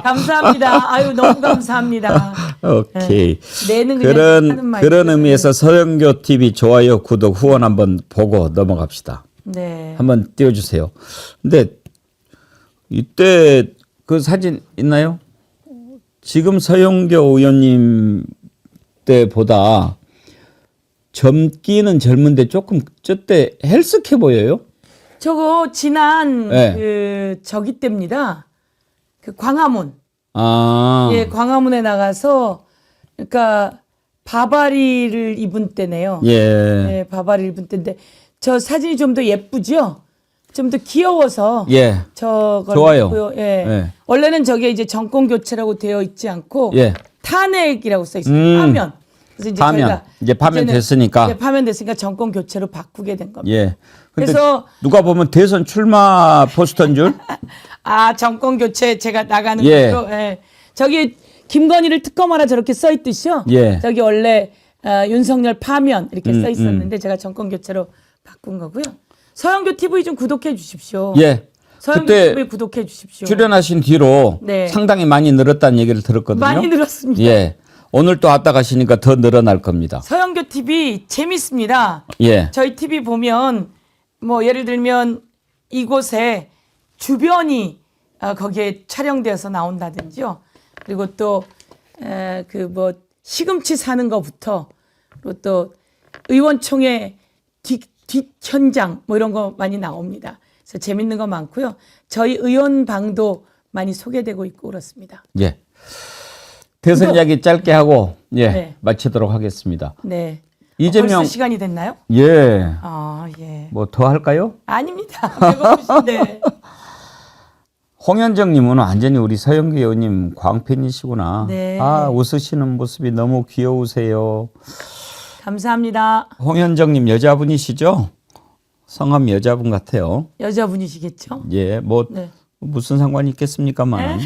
감사합니다. 아유 너무 감사합니다. 오케이. 내는 그냥 하는 말이죠. 그런 의미에서 서영교 TV 좋아요, 구독, 후원 한번 보고 넘어갑시다. 네. 한번 띄워주세요. 근데 이때 그 사진 있나요? 지금 서영교 의원님 때보다 젊기는 젊은데 조금 저때 헬스케 보여요? 저거 지난 네. 저기 때입니다. 그 광화문. 아. 예, 광화문에 나가서 그러니까 바바리를 입은 때네요. 예. 예, 바바리를 입은 때인데 저 사진이 좀 더 예쁘죠? 좀 더 귀여워서 예. 저걸 좋아요. 했고요. 예. 예. 원래는 저게 이제 정권 교체라고 되어 있지 않고 예. 탄핵이라고 써 있어요. 파면. 그래서 이제 파면. 저희가 이제 파면됐으니까. 네, 파면됐으니까 정권 교체로 바꾸게 된 겁니다. 예. 근데 그래서 누가 보면 대선 출마 포스터인 줄? 정권 교체 제가 나가는 예. 것도 예. 저기 김건희를 특검하라 저렇게 써 있듯이요. 예. 저기 원래 윤석열 파면 이렇게 써 있었는데 제가 정권 교체로 바꾼 거고요. 서영교 TV 좀 구독해 주십시오. 예. 서영교 그때 TV 구독해 주십시오. 출연하신 뒤로 네. 상당히 많이 늘었다는 얘기를 들었거든요. 많이 늘었습니다. 예. 오늘 또 왔다 가시니까 더 늘어날 겁니다. 서영교 TV 재밌습니다. 예. 저희 TV 보면 뭐 예를 들면 이곳에 주변이 거기에 촬영되어서 나온다든지요. 그리고 또 그 뭐 시금치 사는 거부터 그리고 또 의원총회 뒷 현장 뭐 이런 거 많이 나옵니다. 그래서 재밌는 거 많고요. 저희 의원방도 많이 소개되고 있고 그렇습니다. 예. 대선 이야기 짧게 하고 예 네. 마치도록 하겠습니다. 네. 이재명 벌써 시간이 됐나요? 예. 아 예. 뭐 더 할까요? 아닙니다. 배고프신데. 홍현정님은 완전히 우리 서영기 의원님 광팬이시구나. 네. 아 웃으시는 모습이 너무 귀여우세요. 감사합니다. 홍현정님 여자분이시죠? 성함 여자분 같아요. 여자분이시겠죠? 예, 뭐 네. 무슨 상관이 있겠습니까만.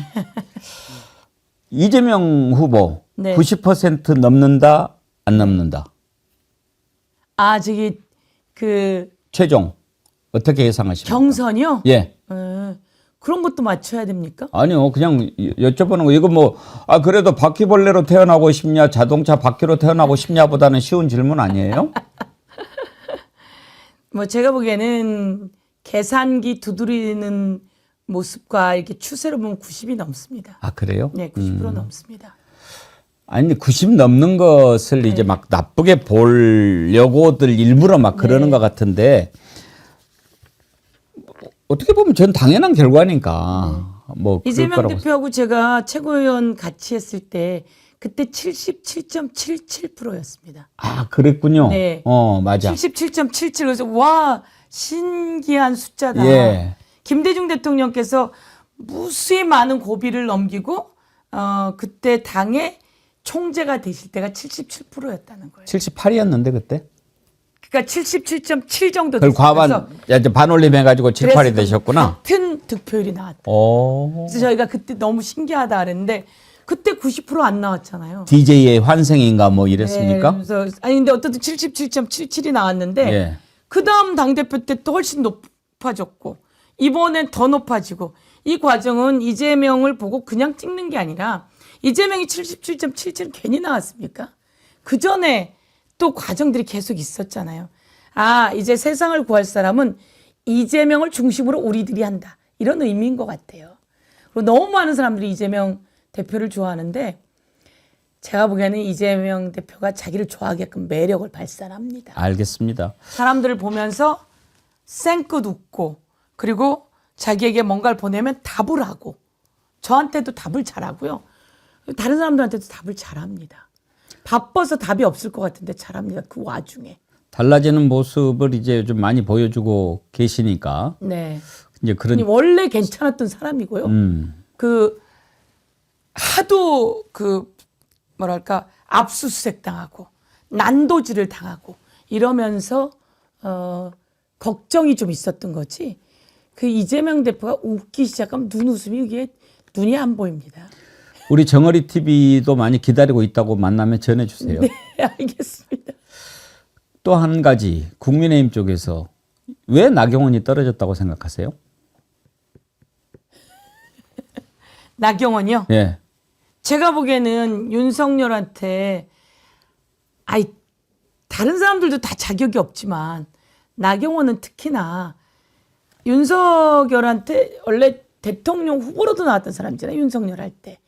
이재명 후보 네. 90% 넘는다 안 넘는다. 아 저기 그 최종 어떻게 예상하십니까? 경선이요? 예. 그런 것도 맞춰야 됩니까? 아니요, 그냥 여쭤보는 거. 이거 뭐, 아, 그래도 바퀴벌레로 태어나고 싶냐, 자동차 바퀴로 태어나고 싶냐보다는 쉬운 질문 아니에요? 뭐 제가 보기에는 계산기 두드리는 모습과 이렇게 추세로 보면 90이 넘습니다. 아, 그래요? 네, 90% 넘습니다. 아니, 90 넘는 것을 이제 막 나쁘게 보려고들 일부러 막 그러는 것 같은데, 어떻게 보면 전 당연한 결과니까. 뭐, 그럴 이재명 거라고. 대표하고 제가 최고위원 같이 했을 때 그때 77.77%였습니다. 아, 그랬군요. 네. 맞아. 77.77 그래서 와 신기한 숫자다. 예. 김대중 대통령께서 무수히 많은 고비를 넘기고 그때 당의 총재가 되실 때가 77%였다는 거예요. 78이었는데, 그때? 그러니까 77.7 정도 그걸 과반, 이제 반올림 해가지고 7, 8이 되셨구나. 같은 득표율이 나왔다. 오. 그래서 저희가 그때 너무 신기하다 그랬는데 그때 90% 안 나왔잖아요. DJ의 환생인가 뭐 이랬습니까? 네, 그래서 아니 근데 어쨌든 77.77이 나왔는데 예. 그다음 당대표 때 또 훨씬 높아졌고 이번엔 더 높아지고 이 과정은 이재명을 보고 그냥 찍는 게 아니라 이재명이 77.77은 괜히 나왔습니까? 그 전에 또 과정들이 계속 있었잖아요. 아 이제 세상을 구할 사람은 이재명을 중심으로 우리들이 한다. 이런 의미인 것 같아요. 그리고 너무 많은 사람들이 이재명 대표를 좋아하는데 제가 보기에는 이재명 대표가 자기를 좋아하게끔 매력을 발산합니다. 알겠습니다. 사람들을 보면서 쌩긋 웃고 그리고 자기에게 뭔가를 보내면 답을 하고 저한테도 답을 잘하고요. 다른 사람들한테도 답을 잘합니다. 바빠서 답이 없을 것 같은데 잘합니다. 그 와중에. 달라지는 모습을 이제 좀 많이 보여주고 계시니까 네. 이제 그런 원래 괜찮았던 사람이고요. 그 하도 그 뭐랄까 압수수색 당하고 난도질을 당하고 이러면서 걱정이 좀 있었던 거지. 그 이재명 대표가 웃기 시작하면 눈웃음이 이게 눈이 안 보입니다. 우리 정어리 TV도 많이 기다리고 있다고 만나면 전해주세요. 네, 알겠습니다. 또 한 가지 국민의힘 쪽에서 왜 나경원이 떨어졌다고 생각하세요? 나경원이요? 예. 제가 보기에는 윤석열한테 다른 사람들도 다 자격이 없지만 나경원은 특히나 윤석열한테 원래 대통령 후보로도 나왔던 사람이잖아요. 윤석열 할 때.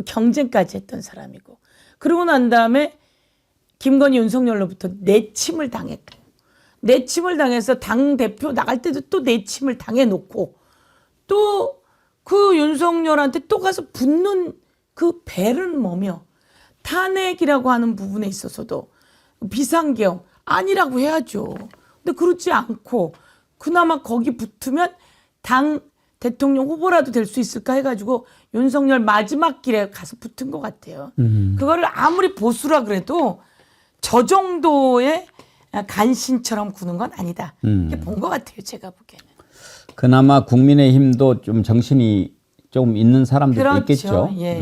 경쟁까지 했던 사람이고. 그러고 난 다음에 김건희 윤석열로부터 내침을 당했고. 내침을 당해서 당대표 나갈 때도 또 내침을 당해놓고 또 그 윤석열한테 또 가서 붙는 그 배는 뭐며 탄핵이라고 하는 부분에 있어서도 비상계엄 아니라고 해야죠. 근데 그렇지 않고 그나마 거기 붙으면 당 대통령 후보라도 될 수 있을까 해가지고 윤석열 마지막 길에 가서 붙은 것 같아요. 그거를 아무리 보수라 그래도 저 정도의 간신처럼 구는 건 아니다. 이렇게 본 것 같아요. 제가 보기에는. 그나마 국민의힘도 좀 정신이 좀 있는 사람들도 그렇죠. 있겠죠. 예.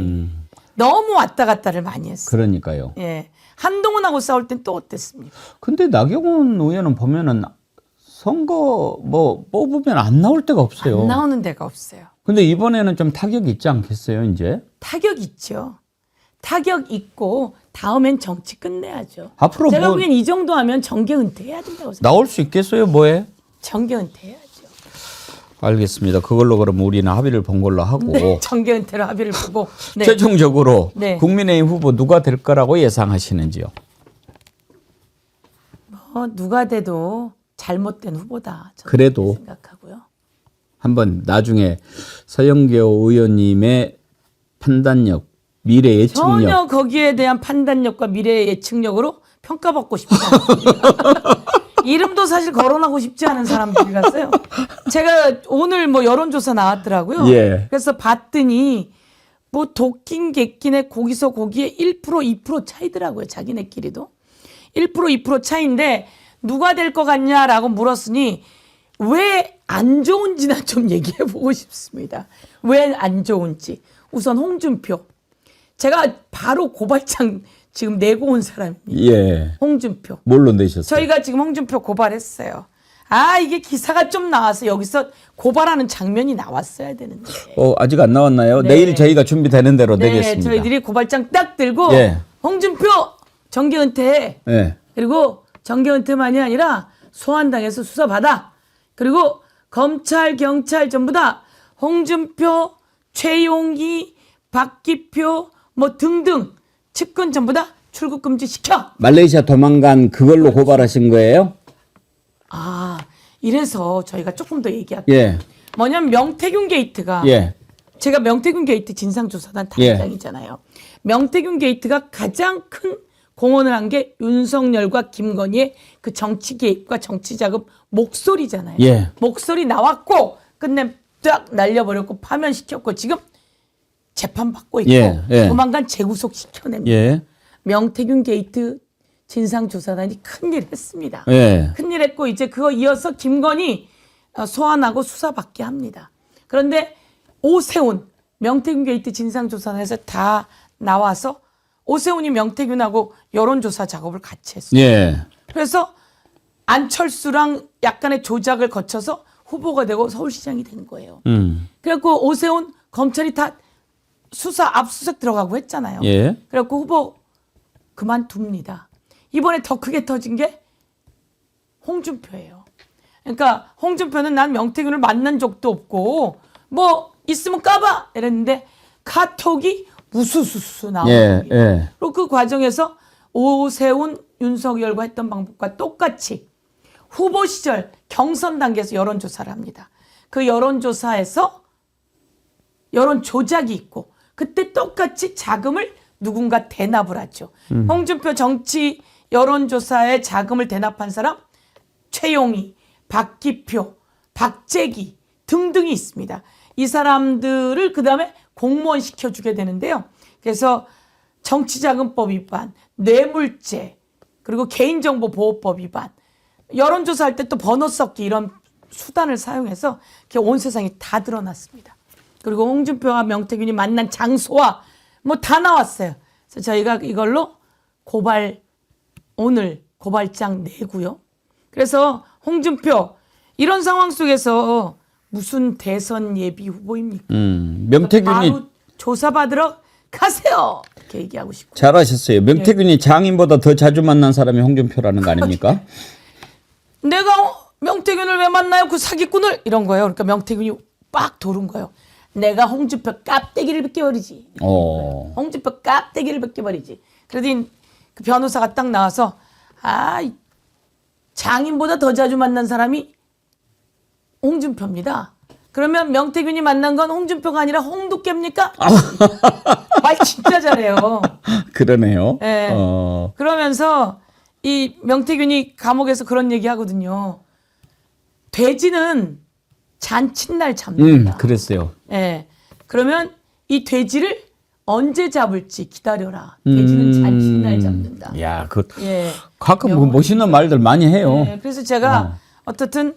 너무 왔다 갔다를 많이 했어요. 그러니까요. 예. 한동훈하고 싸울 땐 또 어땠습니까? 근데 나경원 의원은 보면은 선거 뭐 뽑으면 안 나올 데가 없어요. 안 나오는 데가 없어요. 근데 이번에는 좀 타격이 있지 않겠어요, 이제? 타격 있죠. 타격 있고 다음엔 정치 끝내야죠. 앞으로 제가 뭐 보기엔 이 정도 하면 정계 은퇴해야 된다고 생각해요. 나올 수 있겠어요, 뭐해? 정계 은퇴해야죠. 알겠습니다. 그걸로 그러면 우리는 합의를 본 걸로 하고 네, 정계 은퇴로 합의를 보고 네. 최종적으로 네. 국민의힘 후보 누가 될 거라고 예상하시는지요? 누가 돼도 잘못된 후보다. 저는 그래도 그렇게 생각하고요. 한번 나중에 서영교 의원님의 판단력, 미래 예측력 전혀 거기에 대한 판단력과 미래 예측력으로 평가받고 싶지 않습니다. 이름도 사실 거론하고 싶지 않은 사람들이라서요. 제가 오늘 뭐 여론조사 나왔더라고요. 예. 그래서 봤더니 뭐 도끼인 객긴의 거기서 거기에 1% 2% 차이더라고요. 자기네끼리도 1% 2% 차이인데 누가 될 것 같냐라고 물었으니 왜 안 좋은지나 좀 얘기해 보고 싶습니다. 왜 안 좋은지. 우선 홍준표. 제가 바로 고발장 지금 내고 온 사람입니다. 예. 홍준표. 뭘로 내셨어요? 저희가 지금 홍준표 고발했어요. 이게 기사가 좀 나와서 여기서 고발하는 장면이 나왔어야 되는데. 아직 안 나왔나요? 네. 내일 저희가 준비되는 대로 네, 내겠습니다. 저희들이 고발장 딱 들고 예. 홍준표 정계 은퇴해. 예. 그리고 정계 은퇴만이 아니라 소환당해서 수사받아. 그리고 검찰, 경찰 전부 다 홍준표, 최용희, 박기표 뭐 등등 측근 전부 다 출국 금지 시켜. 말레이시아 도망간 그걸로 고발하신 거예요? 이래서 저희가 조금 더 얘기할게요. 예. 뭐냐면 명태균 게이트가 예. 제가 명태균 게이트 진상조사단 단장이잖아요. 명태균 게이트가 가장 큰 공헌을 한 게 윤석열과 김건희의 그 정치 개입과 정치 자금 목소리잖아요. 예. 목소리 나왔고 끝내 딱 날려버렸고 파면시켰고 지금 재판받고 있고 예. 조만간 재구속 시켜냅니다. 예. 명태균 게이트 진상조사단이 큰일 했습니다. 예. 큰일 했고 이제 그거 이어서 김건희 소환하고 수사받게 합니다. 그런데 오세훈 명태균 게이트 진상조사단에서 다 나와서 오세훈이 명태균하고 여론조사 작업을 같이 했어요. 예. 그래서 안철수랑 약간의 조작을 거쳐서 후보가 되고 서울시장이 된 거예요. 그래갖고 오세훈 검찰이 다 수사 압수수색 들어가고 했잖아요. 예. 그래갖고 후보 그만둡니다. 이번에 더 크게 터진 게 홍준표예요. 그러니까 홍준표는 난 명태균을 만난 적도 없고 뭐 있으면 까봐 이랬는데 카톡이 우수수수 나오는 예. 거예요. 예. 그리고 그 과정에서 오세훈, 윤석열과 했던 방법과 똑같이 후보 시절 경선 단계에서 여론조사를 합니다. 그 여론조사에서 여론 조작이 있고 그때 똑같이 자금을 누군가 대납을 하죠. 홍준표 정치 여론조사에 자금을 대납한 사람 최용희, 박기표, 박재기 등등이 있습니다. 이 사람들을 그 다음에 공무원 시켜주게 되는데요. 그래서 정치자금법 위반, 뇌물죄, 그리고 개인정보보호법 위반, 여론조사할 때 또 번호 섞기 이런 수단을 사용해서 온 세상이 다 드러났습니다. 그리고 홍준표와 명태균이 만난 장소와 뭐 다 나왔어요. 그래서 저희가 이걸로 오늘 고발장 내고요. 그래서 홍준표 이런 상황 속에서 무슨 대선 예비 후보입니까? 명태균이 바로 조사받으러 가세요. 이렇게 얘기하고 싶고. 잘하셨어요. 명태균이 장인보다 더 자주 만난 사람이 홍준표라는 거 아닙니까? 내가 명태균을 왜 만나요? 그 사기꾼을 이런 거예요. 그러니까 명태균이 빡 도른 거예요. 내가 홍준표 깝대기를 벗겨버리지. 홍준표 깝대기를 벗겨버리지. 그러더니 그 변호사가 딱 나와서 장인보다 더 자주 만난 사람이 홍준표입니다. 그러면 명태균이 만난 건 홍준표가 아니라 홍두깨입니까? 말 진짜 잘해요. 그러네요. 네. 그러면서 이 명태균이 감옥에서 그런 얘기 하거든요. 돼지는 잔칫날 잡는다. 그랬어요. 예. 그러면 이 돼지를 언제 잡을지 기다려라. 돼지는 잔칫날 잡는다. 야, 그 예. 가끔 그 멋있는 말들 많이 해요. 예. 그래서 제가 어떻든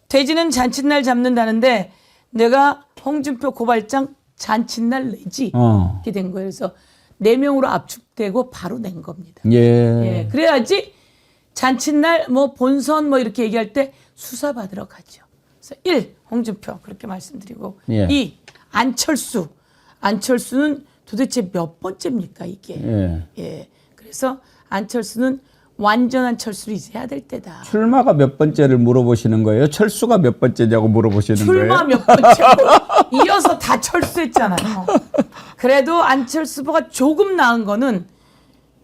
돼지는 잔칫날 잡는다는데 내가 홍준표 고발장 잔칫날 내지 이렇게 된 거예요. 그래서 4명으로 압축되고 바로 낸 겁니다. 예. 예. 그래야지 잔칫날 뭐 본선 뭐 이렇게 얘기할 때 수사 받으러 가죠. 그래서 1. 홍준표 그렇게 말씀드리고 예. 2. 안철수는 도대체 몇 번째입니까 이게. 예. 예. 그래서 안철수는 완전한 철수를 이제 해야 될 때다. 출마가 몇 번째를 물어보시는 거예요? 철수가 몇 번째냐고 물어보시는 출마 거예요? 몇 번째고 이어서 다 철수했잖아요. 그래도 안철수 후보가 조금 나은 거는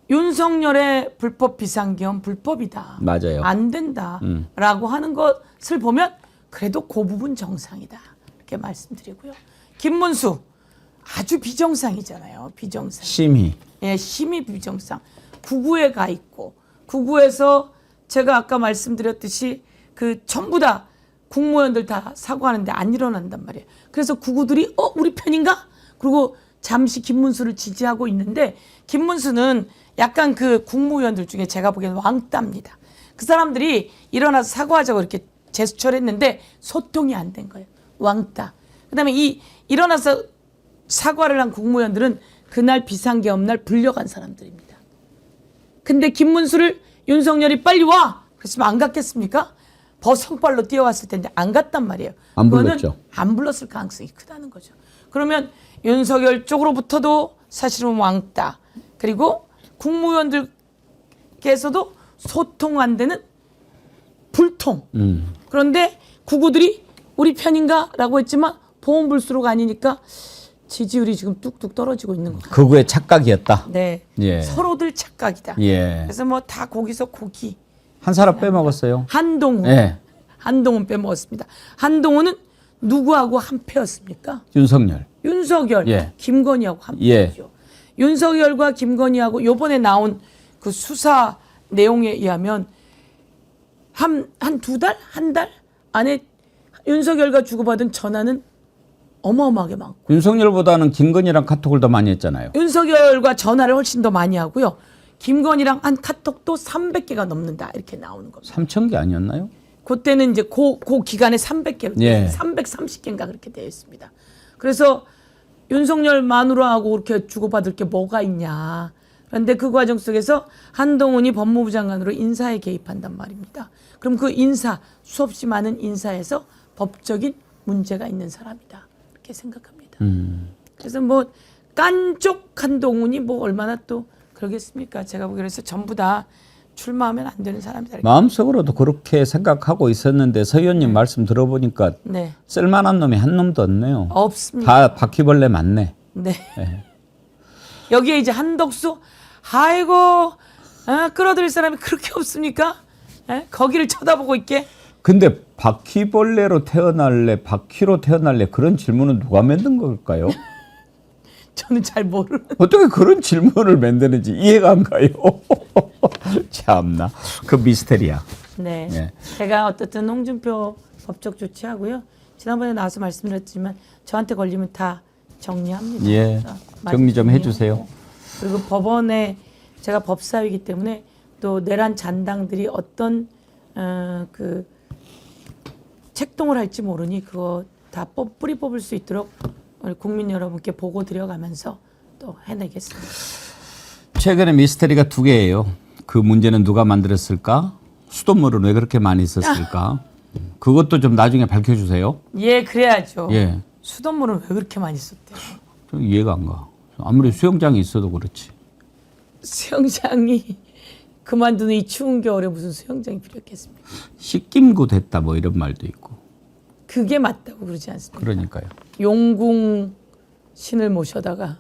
윤석열의 불법 비상계엄 불법이다. 맞아요. 안 된다라고 하는 것을 보면 그래도 그 부분 정상이다. 이렇게 말씀드리고요. 김문수 아주 비정상이잖아요. 비정상. 심히. 예, 심히 비정상. 구구에 가 있고 구구에서 제가 아까 말씀드렸듯이 그 전부 다 국무위원들 다 사과하는데 안 일어난단 말이에요. 그래서 구구들이 우리 편인가? 그리고 잠시 김문수를 지지하고 있는데 김문수는 약간 그 국무위원들 중에 제가 보기에는 왕따입니다. 그 사람들이 일어나서 사과하자고 이렇게 제스처를 했는데 소통이 안 된 거예요. 왕따. 그다음에 이 일어나서 사과를 한 국무위원들은 그날 비상계엄 날 불려간 사람들입니다. 근데 김문수를 윤석열이 빨리 와! 그랬으면 안 갔겠습니까? 버선발로 뛰어왔을 텐데 안 갔단 말이에요. 안 그거는 불렀죠. 안 불렀을 가능성이 크다는 거죠. 그러면 윤석열 쪽으로부터도 사실은 왕따, 그리고 국무위원들께서도 소통 안 되는 불통. 그런데 구구들이 우리 편인가? 라고 했지만 보험불수로가 아니니까 지지율이 지금 뚝뚝 떨어지고 있는 것 같아요. 극우의 착각이었다. 네. 예. 서로들 착각이다. 예. 그래서 뭐 다 거기서 고기. 한 사람 빼먹었어요. 한동훈. 예. 한동훈 빼먹었습니다. 한동훈은 누구하고 한패였습니까? 윤석열. 윤석열, 예. 김건희하고 한패죠. 윤석열과 김건희하고 요번에 나온 그 수사 내용에 의하면 한 두 달? 한 달 안에 윤석열과 주고받은 전화는 어마어마하게 많고 윤석열보다는 김건희랑 카톡을 더 많이 했잖아요. 윤석열과 전화를 훨씬 더 많이 하고요. 김건희랑 한 카톡도 300개가 넘는다 이렇게 나오는 겁니다. 3,000개 아니었나요? 그때는 이제 그 기간에 300개로 예. 330개인가 그렇게 되어 있습니다. 그래서 윤석열 마누라하고 그렇게 주고받을 게 뭐가 있냐. 그런데 그 과정 속에서 한동훈이 법무부 장관으로 인사에 개입한단 말입니다. 그럼 그 인사, 수없이 많은 인사에서 법적인 문제가 있는 사람이다. 이렇게 생각합니다. 그래서 뭐 깐족 한동훈이 뭐 얼마나 또 그러겠습니까? 제가 보기로 해서 전부 다 출마하면 안 되는 사람이다. 마음속으로도 그렇게 생각하고 있었는데 서 의원님 말씀 들어보니까 네. 쓸만한 놈이 한 놈도 없네요. 없습니다. 다 바퀴벌레 맞네. 네. 여기에 이제 한덕수, 아이고, 끌어들일 사람이 그렇게 없습니까? 거기를 쳐다보고 있게. 근데 바퀴벌레로 태어날래, 바퀴로 태어날래 그런 질문은 누가 만든 걸까요? 저는 잘 모르는. 어떻게 그런 질문을 만드는지 이해가 안 가요. 참나. 그 미스테리야. 네. 네. 제가 어떻든 홍준표 법적 조치하고요. 지난번에 나와서 말씀드렸지만 저한테 걸리면 다 정리합니다. 예. 그래서 정리 좀 마저 해주세요. 정리하고. 그리고 법원에 제가 법사위이기 때문에 또 내란 잔당들이 어떤 그 책동을 할지 모르니 그거 다 뿌리 뽑을 수 있도록 우리 국민 여러분께 보고 드려가면서 또 해내겠습니다. 최근에 미스테리가 두 개예요. 그 문제는 누가 만들었을까? 수돗물은 왜 그렇게 많이 썼을까? 그것도 좀 나중에 밝혀주세요. 예, 그래야죠. 예. 수돗물은 왜 그렇게 많이 썼대요? 좀 이해가 안 가. 아무리 수영장이 있어도 그렇지. 수영장이 그만두는 이 추운 겨울에 무슨 수영장이 필요했겠습니까? 씻김구 됐다 뭐 이런 말도 있고. 그게 맞다고 그러지 않습니까? 그러니까요. 용궁 신을 모셔다가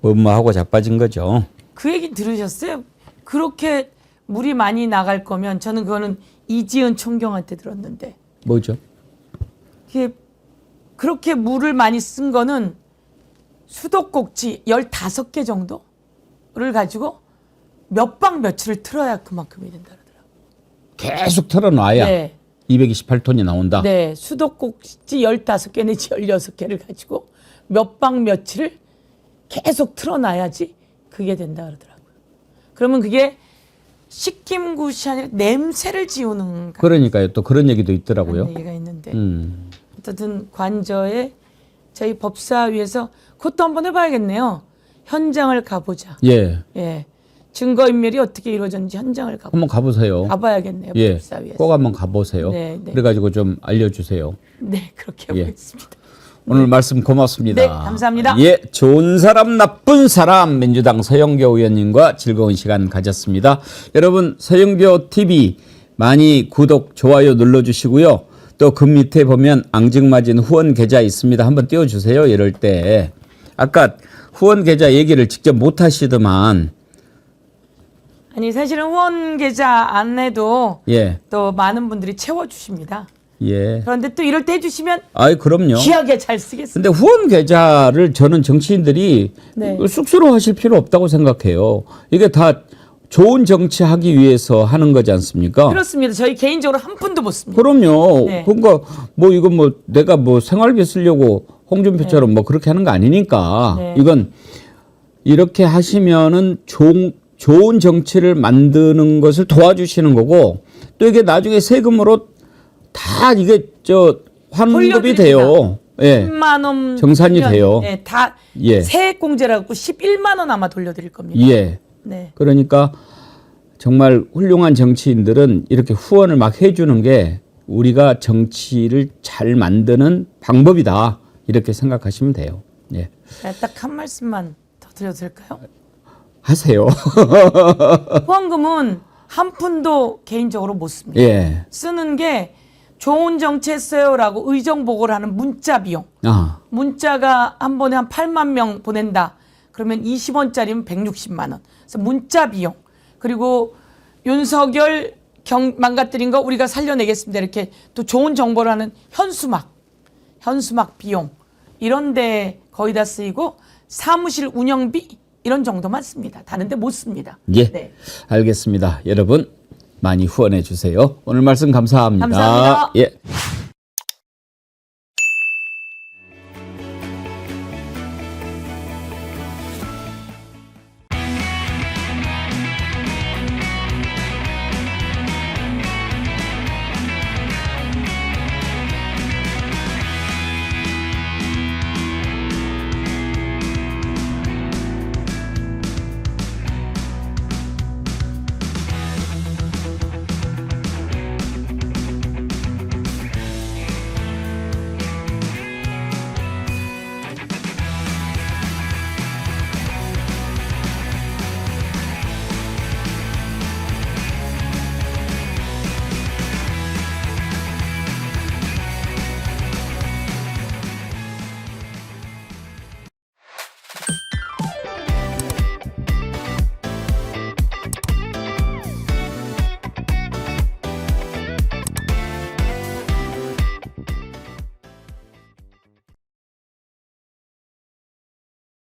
뭐하고 자빠진 거죠. 그 얘기 들으셨어요? 그렇게 물이 많이 나갈 거면 저는 그거는 이지은 총경한테 들었는데 뭐죠? 그게 그렇게 물을 많이 쓴 거는 수도꼭지 15개 정도를 가지고 몇 박 며칠을 틀어야 그만큼이 된다 그러더라고요. 계속 틀어놔야 네. 228톤이 나온다. 네, 수도꼭지 15개 내지 16개를 가지고 몇 박 며칠을 계속 틀어놔야지 그게 된다 그러더라고요. 그러면 그게 식김굿이 아니라 냄새를 지우는 그러니까요. 또 그런 얘기도 있더라고요. 얘기가 있는데 음. 어쨌든 관저에 저희 법사위에서 그것도 한번 해봐야겠네요. 현장을 가보자. 예. 예, 증거인멸이 어떻게 이루어졌는지 현장을 한번 가보세요. 가봐야겠네요. 예. 법사위에서. 꼭 한번 가보세요. 네, 네. 그래가지고 좀 알려주세요. 네, 그렇게 예. 해보겠습니다. 오늘 말씀 고맙습니다. 네, 감사합니다. 예, 좋은 사람 나쁜 사람 민주당 서영교 의원님과 즐거운 시간 가졌습니다. 여러분 서영교 TV 많이 구독 좋아요 눌러주시고요. 또 그 밑에 보면 앙증맞은 후원 계좌 있습니다. 한번 띄워주세요. 이럴 때 아까 후원 계좌 얘기를 직접 못 하시더만. 아니 사실은 후원 계좌 안 해도 예. 또 많은 분들이 채워주십니다. 예. 그런데 또 이럴 때 해주시면 아이, 그럼요. 귀하게 잘 쓰겠습니다. 근데 후원 계좌를 저는 정치인들이 네. 쑥스러워하실 필요 없다고 생각해요. 이게 다 좋은 정치하기 위해서 하는 거지 않습니까? 그렇습니다. 저희 개인적으로 한 푼도 못 씁니다. 그럼요. 네. 그러니까 뭐 이건 뭐 내가 뭐 생활비 쓰려고 홍준표처럼 뭐 그렇게 하는 거 아니니까 네. 이건 이렇게 하시면은 좋은 정치를 만드는 것을 도와주시는 거고 또 이게 나중에 세금으로 다 이게 환급이 돌려드립니다. 돼요. 예. 10만 원 정산이 주면, 돼요. 네, 다 예. 세액공제라고 11만 원 아마 돌려드릴 겁니다. 예. 네. 그러니까 정말 훌륭한 정치인들은 이렇게 후원을 막 해주는 게 우리가 정치를 잘 만드는 방법이다. 이렇게 생각하시면 돼요. 예. 딱 한 말씀만 더 드려도 될까요? 하세요. 후원금은 한 푼도 개인적으로 못 씁니다. 예. 쓰는 게 좋은 정치 했어요라고 의정 보고를 하는 문자 비용. 아, 문자가 한 번에 한 8만 명 보낸다. 그러면 20원짜리면 160만 원. 그래서 문자 비용. 그리고 윤석열 망가뜨린 거 우리가 살려내겠습니다. 이렇게 또 좋은 정보를 하는 현수막 비용. 이런 데 거의 다 쓰이고 사무실 운영비 이런 정도만 씁니다. 다른 데 못 씁니다. 예. 네. 알겠습니다. 여러분 많이 후원해 주세요. 오늘 말씀 감사합니다. 감사합니다. 예.